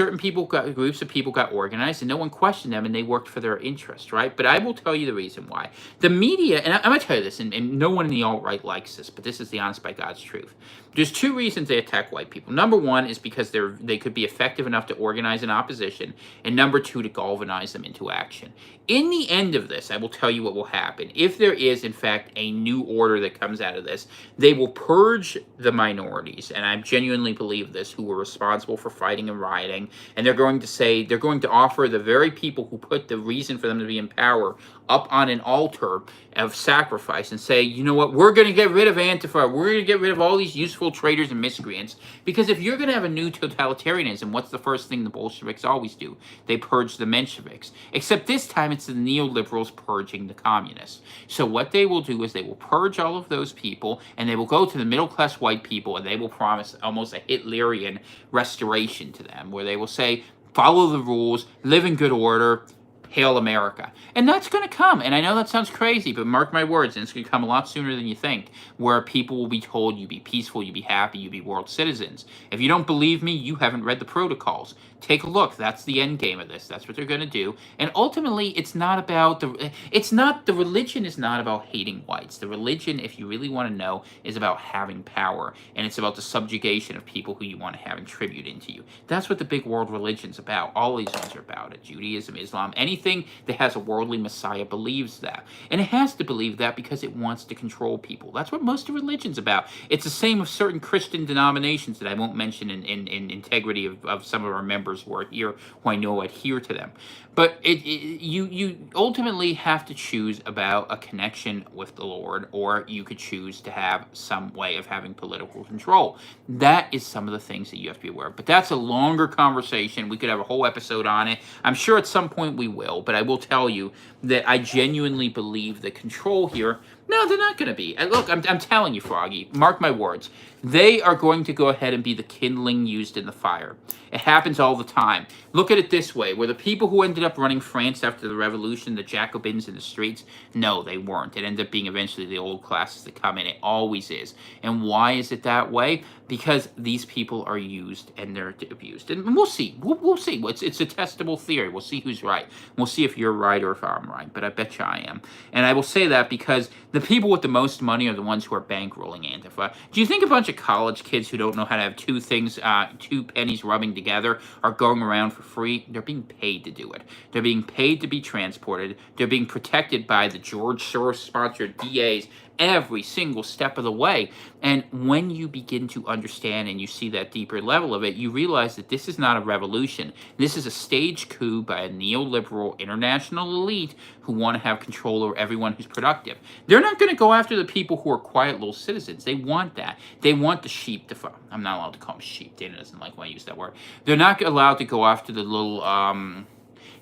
groups of people got organized, and no one questioned them, and they worked for their interest, right? But I will tell you the reason why. The media, and I'm going to tell you this, and no one in the alt-right likes this, but this is the honest by God's truth. There's two reasons they attack white people. Number one is because they could be effective enough to organize an opposition, and number two, to galvanize them into action. In the end of this, I will tell you what will happen. If there is, in fact, a new order that comes out of this, they will purge the minorities, and I genuinely believe this, who were responsible for fighting and rioting, and they're going to offer the very people who put the reason for them to be in power up on an altar of sacrifice and say, you know what, we're going to get rid of Antifa, we're going to get rid of all these useful traitors and miscreants, because if you're going to have a new totalitarianism, what's the first thing the Bolsheviks always do? They purge the Mensheviks. Except this time it's the neoliberals purging the communists. So what they will do is they will purge all of those people, and they will go to the middle-class white people, and they will promise almost a Hitlerian restoration to them, where they will say, follow the rules, live in good order, hail America. And that's going to come. And I know that sounds crazy, but mark my words, and it's going to come a lot sooner than you think, where people will be told you be peaceful, you be happy, you be world citizens. If you don't believe me, you haven't read the protocols. Take a look. That's the end game of this. That's what they're going to do. And ultimately, the religion is not about hating whites. The religion, if you really want to know, is about having power. And it's about the subjugation of people who you want to have in tribute into you. That's what the big world religion's about. All these ones are about it. Judaism, Islam, anything that has a worldly messiah believes that. And it has to believe that because it wants to control people. That's what most of religion's about. It's the same of certain Christian denominations that I won't mention in integrity of some of our members who are here, who I know adhere to them. But you ultimately have to choose about a connection with the Lord, or you could choose to have some way of having political control. That is some of the things that you have to be aware of. But that's a longer conversation. We could have a whole episode on it. I'm sure at some point we will, but I will tell you that I genuinely believe the control here. No, they're not going to be. Look, I'm telling you, Froggy, mark my words. They are going to go ahead and be the kindling used in the fire. It happens all the time. Look at it this way. Were the people who ended up running France after the revolution the Jacobins in the streets? No, they weren't. It ended up being eventually the old classes that come in. It always is. And why is it that way? Because these people are used and they're abused. And we'll see. We'll see. It's a testable theory. We'll see who's right. We'll see if you're right or if I'm right, but I bet you I am. And I will say that because the people with the most money are the ones who are bankrolling Antifa. Do you think a bunch of college kids who don't know how to have two pennies rubbing together are going around for free? They're being paid to do it. They're being paid to be transported. They're being protected by the George Soros-sponsored DAs every single step of the way. And when you begin to understand and you see that deeper level of it, you realize that this is not a revolution. This is a stage coup by a neoliberal international elite who want to have control over everyone who's productive. They're not going to go after the people who are quiet little citizens. They want that. They want the sheep to follow. I'm not allowed to call them sheep. Dana doesn't like when I use that word. They're not allowed to go after the little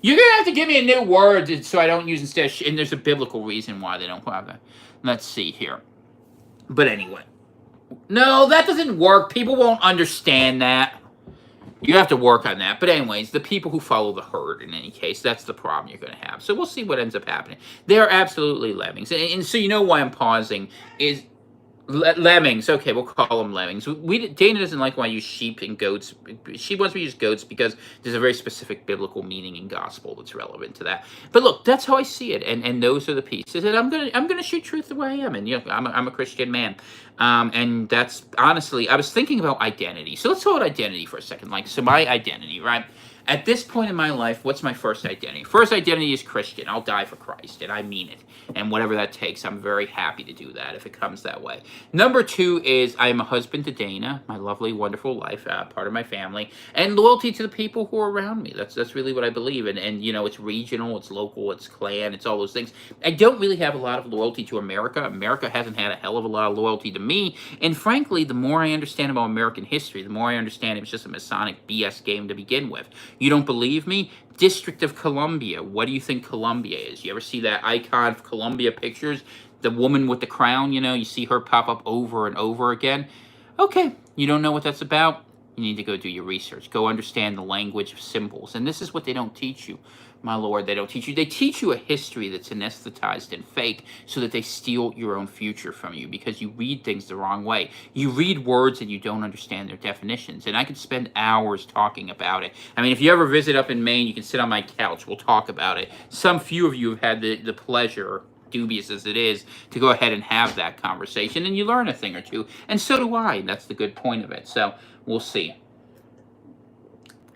you're going to have to give me a new word so I don't use instead of and there's a biblical reason why they don't have that. Let's see here. But anyway. No, that doesn't work. People won't understand that. You have to work on that. But anyways, the people who follow the herd, in any case, that's the problem you're going to have. So we'll see what ends up happening. They are absolutely lemmings. And so you know why I'm pausing is... Lemmings. Okay, we'll call them lemmings. Dana doesn't like when I use sheep and goats. She wants me to use goats because there's a very specific biblical meaning in gospel that's relevant to that. But look, that's how I see it, and those are the pieces. And I'm gonna shoot truth the way I am, and you know, I'm a Christian man, and that's honestly, I was thinking about identity. So let's talk about identity for a second. Like, so my identity, right? At this point in my life, what's my first identity? First identity is Christian. I'll die for Christ, and I mean it. And whatever that takes, I'm very happy to do that if it comes that way. Number two is I am a husband to Dana, my lovely, wonderful wife, part of my family, and loyalty to the people who are around me. That's really what I believe in. And, you know, it's regional, it's local, it's clan, it's all those things. I don't really have a lot of loyalty to America. America hasn't had a hell of a lot of loyalty to me. And frankly, the more I understand about American history, the more I understand it was just a Masonic BS game to begin with. You don't believe me? District of Columbia. What do you think Columbia is? You ever see that icon of Columbia pictures? The woman with the crown, you know, you see her pop up over and over again. Okay, you don't know what that's about? You need to go do your research. Go understand the language of symbols. And this is what they don't teach you. My Lord, they don't teach you. They teach you a history that's anesthetized and fake so that they steal your own future from you because you read things the wrong way. You read words and you don't understand their definitions. And I could spend hours talking about it. I mean, if you ever visit up in Maine, you can sit on my couch. We'll talk about it. Some few of you have had the pleasure, dubious as it is, to go ahead and have that conversation. And you learn a thing or two. And so do I. That's the good point of it. So we'll see.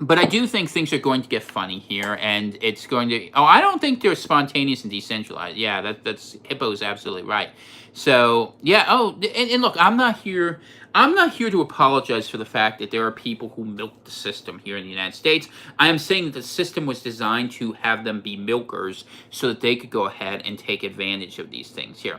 But I do think things are going to get funny here, and it's going to... Oh, I don't think they're spontaneous and decentralized. Yeah, that's Hippo's absolutely right. So, yeah, and look, I'm not here to apologize for the fact that there are people who milk the system here in the United States. I am saying that the system was designed to have them be milkers so that they could go ahead and take advantage of these things here.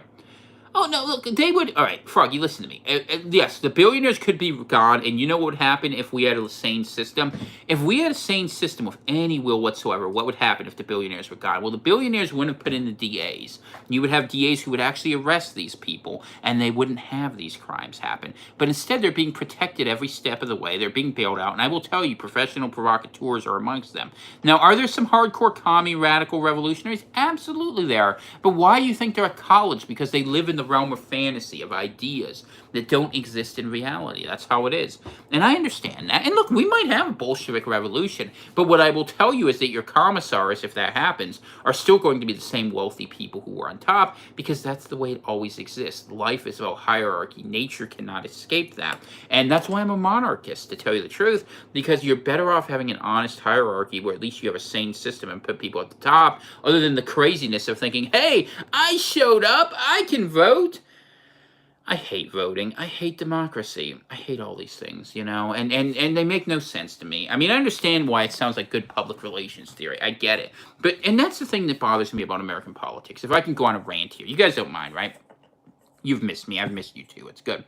Oh, no, look, they would... All right, Froggy, listen to me. Yes, the billionaires could be gone, and you know what would happen if we had a sane system? If we had a sane system with any will whatsoever, what would happen if the billionaires were gone? Well, the billionaires wouldn't have put in the DAs. You would have DAs who would actually arrest these people, and they wouldn't have these crimes happen. But instead, they're being protected every step of the way. They're being bailed out, and I will tell you, professional provocateurs are amongst them. Now, are there some hardcore commie radical revolutionaries? Absolutely there are. But why do you think they're at college? Because they live in the realm of fantasy, of ideas that don't exist in reality. That's how it is. And I understand that. And look, we might have a Bolshevik revolution, but what I will tell you is that your commissars, if that happens, are still going to be the same wealthy people who are on top, because that's the way it always exists. Life is about hierarchy. Nature cannot escape that. And that's why I'm a monarchist, to tell you the truth, because you're better off having an honest hierarchy where at least you have a sane system and put people at the top, other than the craziness of thinking, hey, I showed up, I can vote. I hate voting. I hate democracy. I hate all these things, you know, and they make no sense to me. I mean, I understand why it sounds like good public relations theory. I get it. And that's the thing that bothers me about American politics. If I can go on a rant here. You guys don't mind, right? You've missed me. I've missed you too. It's good.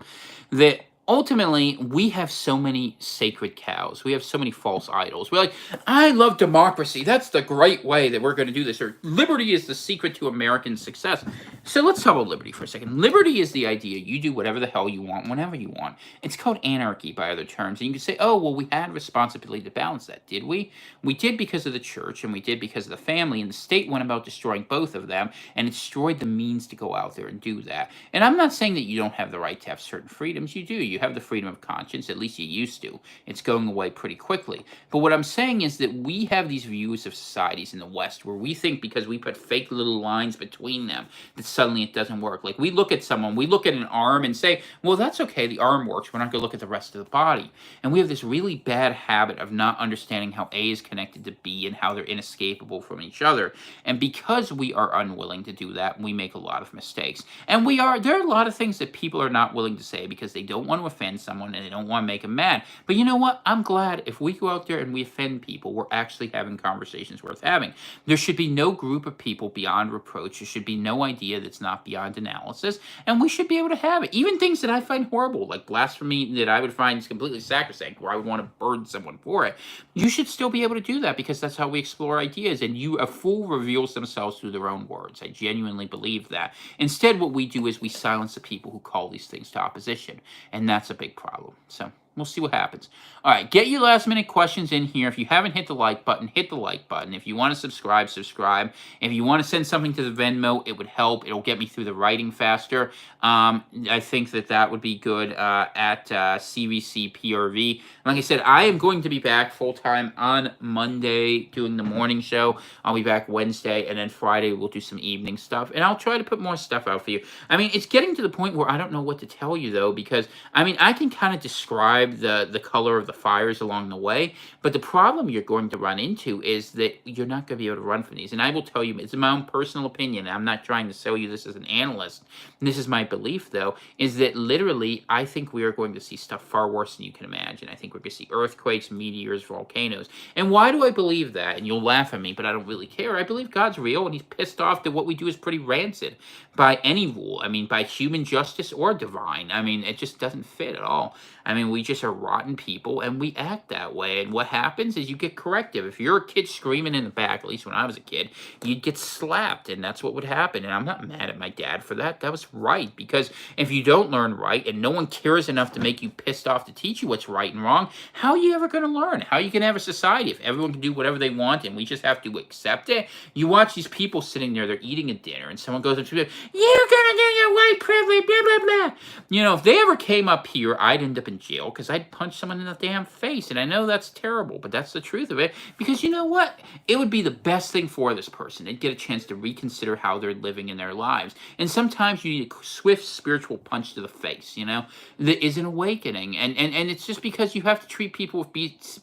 That ultimately, we have so many sacred cows. We have so many false idols. We're like, I love democracy. That's the great way that we're going to do this. Or liberty is the secret to American success. So let's talk about liberty for a second. Liberty is the idea you do whatever the hell you want, whenever you want. It's called anarchy by other terms. And you can say, oh, well, we had a responsibility to balance that. Did we? We did because of the church, and we did because of the family, and the state went about destroying both of them, and it destroyed the means to go out there and do that. And I'm not saying that you don't have the right to have certain freedoms. You do. You have the freedom of conscience, at least you used to. It's going away pretty quickly. But what I'm saying is that we have these views of societies in the West where we think because we put fake little lines between them that suddenly it doesn't work. Like we look at someone, we look at an arm and say, well, that's okay, the arm works. We're not going to look at the rest of the body. And we have this really bad habit of not understanding how A is connected to B and how they're inescapable from each other. And because we are unwilling to do that, we make a lot of mistakes. And there are a lot of things that people are not willing to say because they don't want to offend someone and they don't want to make them mad. But you know what? I'm glad if we go out there and we offend people, we're actually having conversations worth having. There should be no group of people beyond reproach. There should be no idea that's not beyond analysis. And we should be able to have it. Even things that I find horrible, like blasphemy that I would find is completely sacrosanct, where I would want to burn someone for it. You should still be able to do that because that's how we explore ideas. And a fool reveals themselves through their own words. I genuinely believe that. Instead, what we do is we silence the people who call these things to opposition. And that's a big problem. So we'll see what happens. All right, get your last minute questions in here. If you haven't hit the like button, hit the like button. If you want to subscribe, subscribe. If you want to send something to the Venmo, it would help. It'll get me through the writing faster. I think that would be good at CVC PRV. Like I said, I am going to be back full-time on Monday doing the morning show. I'll be back Wednesday, and then Friday we'll do some evening stuff. And I'll try to put more stuff out for you. I mean, it's getting to the point where I don't know what to tell you, though, because, I mean, I can kind of describe the color of the fires along the way, but the problem you're going to run into is that you're not going to be able to run from these. And I will tell you, it's my own personal opinion. I'm not trying to sell you this as an analyst. And this is my belief, though, is that literally I think we are going to see stuff far worse than you can imagine. I think we're going to see earthquakes, meteors, volcanoes. And why do I believe that? And you'll laugh at me, but I don't really care. I believe God's real, and he's pissed off that what we do is pretty rancid by any rule. I mean, by human justice or divine. I mean, it just doesn't fit at all. I mean, we just are rotten people, and we act that way. And what happens is you get corrective. If you're a kid screaming in the back, at least when I was a kid, you'd get slapped, and that's what would happen. And I'm not mad at my dad for that. That was right, because if you don't learn right, and no one cares enough to make you pissed off to teach you what's right and wrong, how are you ever going to learn? How are you going to have a society if everyone can do whatever they want, and we just have to accept it? You watch these people sitting there, they're eating a dinner, and someone goes up to them, you're going to do your white privilege, blah, blah, blah. You know, if they ever came up here, I'd end up in jail because I'd punch someone in the damn face. And I know that's terrible, but that's the truth of it. Because you know what? It would be the best thing for this person. They'd get a chance to reconsider how they're living in their lives. And sometimes you need a swift spiritual punch to the face, you know? That is an awakening. And it's just because you have to treat people with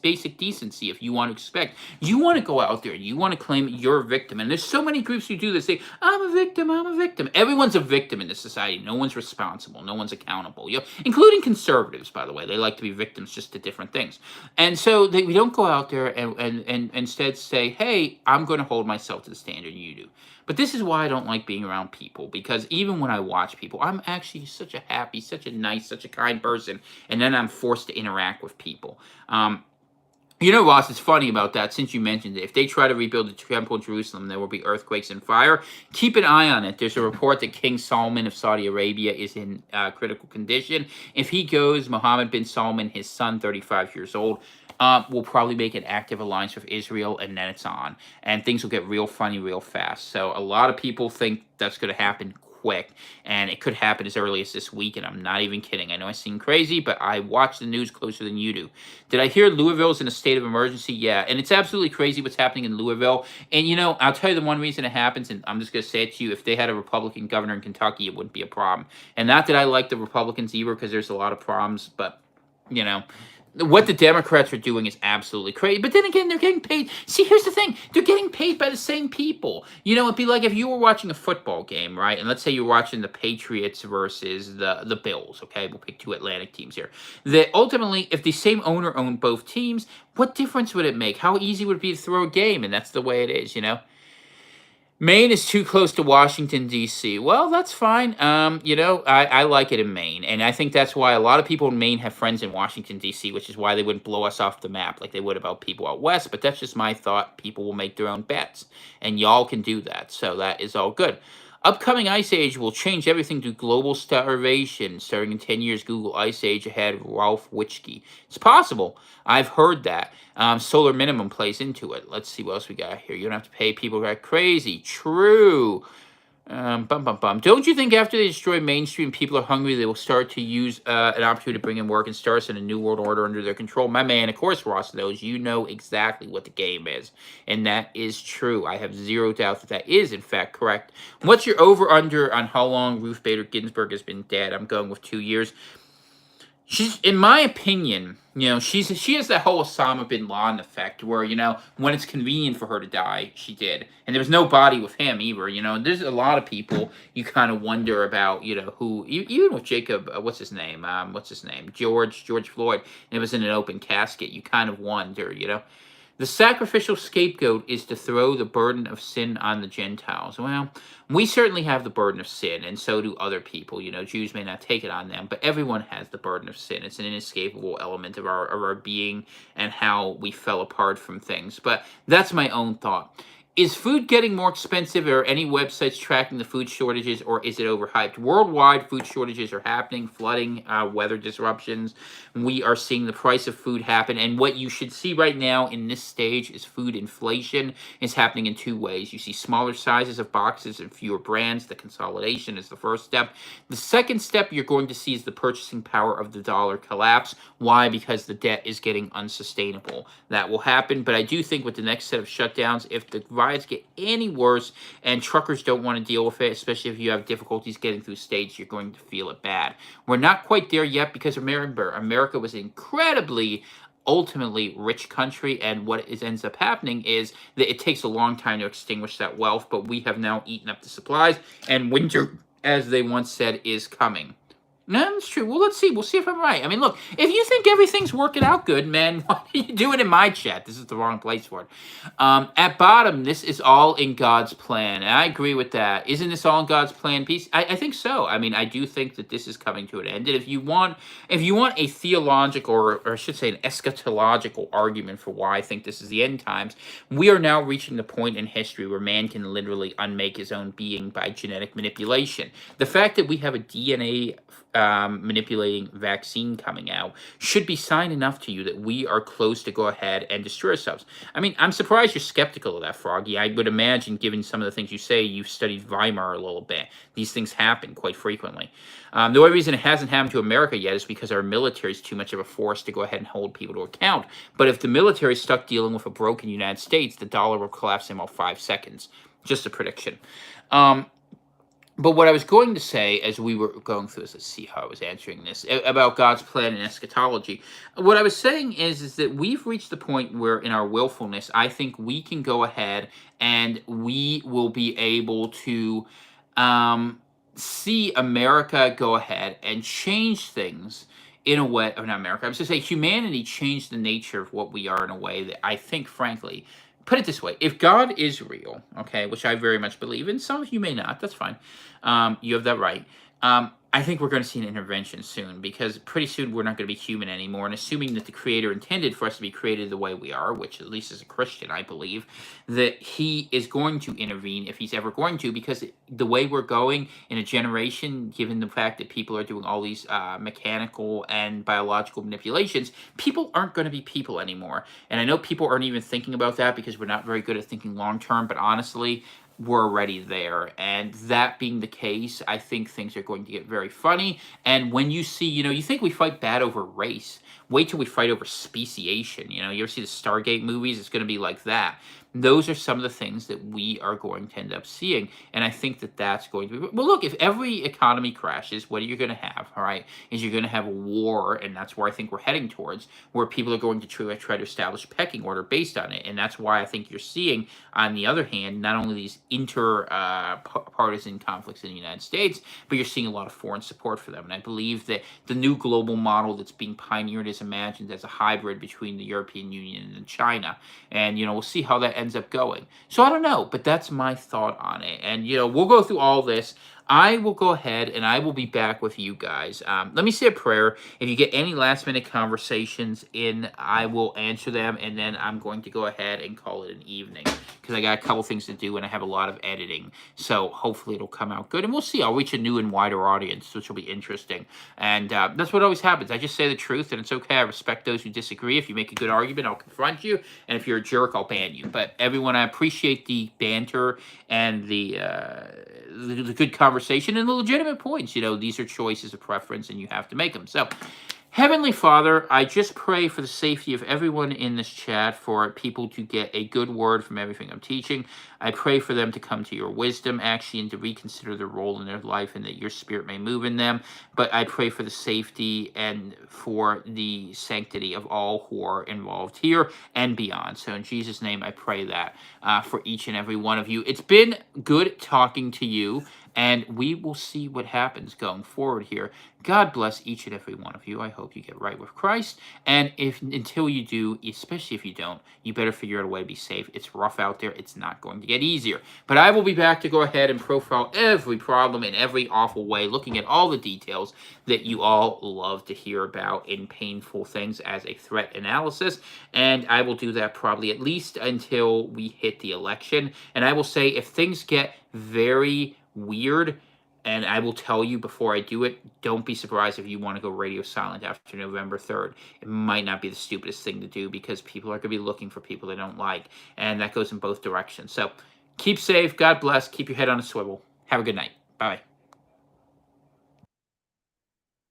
basic decency if you want to expect. You want to go out there and you want to claim you're a victim. And there's so many groups who do this. Say, I'm a victim, I'm a victim. Everyone's a victim in this society. No one's responsible. No one's accountable. You know? Including conservatives, by the way. They like to be victims just to different things. And so we don't go out there and instead say, hey, I'm going to hold myself to the standard you do. But this is why I don't like being around people, because even when I watch people, I'm actually such a happy, such a nice, such a kind person, and then I'm forced to interact with people. You know, Ross, it's funny about that, since you mentioned it. If they try to rebuild the temple in Jerusalem, there will be earthquakes and fire. Keep an eye on it. There's a report that King Salman of Saudi Arabia is in critical condition. If he goes, Mohammed bin Salman, his son, 35 years old, will probably make an active alliance with Israel, and then it's on. And things will get real funny real fast. So a lot of people think that's going to happen quick, and it could happen as early as this week, and I'm not even kidding. I know I seem crazy, but I watch the news closer than you do. Did I hear Louisville's in a state of emergency? Yeah, and it's absolutely crazy what's happening in Louisville. And, you know, I'll tell you the one reason it happens, and I'm just going to say it to you, if they had a Republican governor in Kentucky, it wouldn't be a problem. And not that I like the Republicans either, because there's a lot of problems, but, you know, what the Democrats are doing is absolutely crazy. But then again, they're getting paid. See, here's the thing. They're getting paid by the same people. You know, it'd be like if you were watching a football game, right? And let's say you're watching the Patriots versus the Bills, okay? We'll pick two Atlantic teams here. That ultimately, if the same owner owned both teams, what difference would it make? How easy would it be to throw a game? And that's the way it is, you know? Maine is too close to Washington, D.C. Well, that's fine. You know, I like it in Maine. And I think that's why a lot of people in Maine have friends in Washington, D.C., which is why they wouldn't blow us off the map like they would about people out west. But that's just my thought. People will make their own bets. And y'all can do that. So that is all good. Upcoming ice age will change everything to global starvation. Starting in 10 years, Google Ice Age ahead, Ralph Witschke. It's possible. I've heard that. Solar minimum plays into it. Let's see what else we got here. You don't have to pay people like crazy. True. Bum bum bum. Don't you think after they destroy mainstream, people are hungry? They will start to use an opportunity to bring in work and start in a new world order under their control. My man, of course, Ross knows. You know exactly what the game is, and that is true. I have zero doubt that that is in fact correct. What's your over under on how long Ruth Bader Ginsburg has been dead? I'm going with 2 years. She's, in my opinion, she has that whole Osama bin Laden effect, where when it's convenient for her to die, she did, and there was no body with him either. There's a lot of people you kind of wonder about, who even with Jacob, what's his name, George Floyd, and it was in an open casket. You kind of wonder. The sacrificial scapegoat is to throw the burden of sin on the Gentiles. Well, we certainly have the burden of sin, and so do other people. Jews may not take it on them, but everyone has the burden of sin. It's an inescapable element of our being and how we fell apart from things. But that's my own thought. Is food getting more expensive? Are any websites tracking the food shortages, or is it overhyped? Worldwide, food shortages are happening, flooding, weather disruptions. We are seeing the price of food happen. And what you should see right now in this stage is food inflation is happening in two ways. You see smaller sizes of boxes and fewer brands. The consolidation is the first step. The second step you're going to see is the purchasing power of the dollar collapse. Why? Because the debt is getting unsustainable. That will happen. But I do think with the next set of shutdowns, if the riots get any worse and truckers don't want to deal with it, especially if you have difficulties getting through states, you're going to feel it bad. We're not quite there yet because America was incredibly ultimately rich country, and what ends up happening is that it takes a long time to extinguish that wealth, but we have now eaten up the supplies, and winter, as they once said, is coming. No, that's true. Well, let's see. We'll see if I'm right. I mean, look, if you think everything's working out good, man, why are you doing it in my chat? This is the wrong place for it. At bottom, this is all in God's plan. And I agree with that. Isn't this all in God's plan piece? I think so. I mean, I do think that this is coming to an end. And if you want a theological, or I should say an eschatological argument for why I think this is the end times, we are now reaching the point in history where man can literally unmake his own being by genetic manipulation. The fact that we have a DNA manipulating vaccine coming out should be sign enough to you that we are close to go ahead and destroy ourselves. I mean, I'm surprised you're skeptical of that, Froggy. I would imagine, given some of the things you say, you've studied Weimar a little bit. These things happen quite frequently. The only reason it hasn't happened to America yet is because our military is too much of a force to go ahead and hold people to account. But if the military is stuck dealing with a broken United States, the dollar will collapse in about 5 seconds. Just a prediction. But what I was going to say as we were going through this, let's see how I was answering this, about God's plan and eschatology. What I was saying is that we've reached the point where in our willfulness, I think we can go ahead and we will be able to see America go ahead and change things in a way, or not America, I was going to say humanity changed the nature of what we are in a way that I think, frankly, put it this way, if God is real, okay, which I very much believe, and some of you may not, that's fine, you have that right, I think we're going to see an intervention soon, because pretty soon we're not going to be human anymore, and assuming that the Creator intended for us to be created the way we are, which at least as a Christian I believe, that He is going to intervene if He's ever going to, because the way we're going in a generation, given the fact that people are doing all these mechanical and biological manipulations, people aren't going to be people anymore. And I know people aren't even thinking about that because we're not very good at thinking long term, but honestly, we're already there. And that being the case, I think things are going to get very funny. And when you see, you think we fight bad over race. Wait till we fight over speciation. You ever see the Stargate movies? It's going to be like that. Those are some of the things that we are going to end up seeing. And I think that that's going to be... Well, look, if every economy crashes, what are you going to have, all right? Is you're going to have a war, and that's where I think we're heading towards, where people are going to try to establish a pecking order based on it. And that's why I think you're seeing, on the other hand, not only these inter-partisan conflicts in the United States, but you're seeing a lot of foreign support for them. And I believe that the new global model that's being pioneered is imagined as a hybrid between the European Union and China. And, we'll see how that ends up going. So I don't know, but that's my thought on it. And, we'll go through all this. I will go ahead and I will be back with you guys. Let me say a prayer. If you get any last minute conversations in, I will answer them, and then I'm going to go ahead and call it an evening because I got a couple things to do and I have a lot of editing. So hopefully it'll come out good, and we'll see. I'll reach a new and wider audience, which will be interesting. And that's what always happens. I just say the truth, and it's okay. I respect those who disagree. If you make a good argument, I'll confront you, and if you're a jerk, I'll ban you. But everyone, I appreciate the banter and the good conversation and the legitimate points. You know, these are choices of preference, and you have to make them. So, Heavenly Father, I just pray for the safety of everyone in this chat, for people to get a good word from everything I'm teaching. I pray for them to come to your wisdom, actually, and to reconsider their role in their life, and that your spirit may move in them. But I pray for the safety and for the sanctity of all who are involved here and beyond. So in Jesus' name, I pray that for each and every one of you. It's been good talking to you, and we will see what happens going forward here. God bless each and every one of you. I hope you get right with Christ. And if until you do, especially if you don't, you better figure out a way to be safe. It's rough out there. It's not going to get easier. But I will be back to go ahead and profile every problem in every awful way, looking at all the details that you all love to hear about in painful things as a threat analysis. And I will do that probably at least until we hit the election. And I will say, if things get very weird, and I will tell you before I do it, don't be surprised if you want to go radio silent after November 3rd. It might not be the stupidest thing to do, because people are going to be looking for people they don't like. And that goes in both directions. So keep safe. God bless. Keep your head on a swivel. Have a good night. Bye.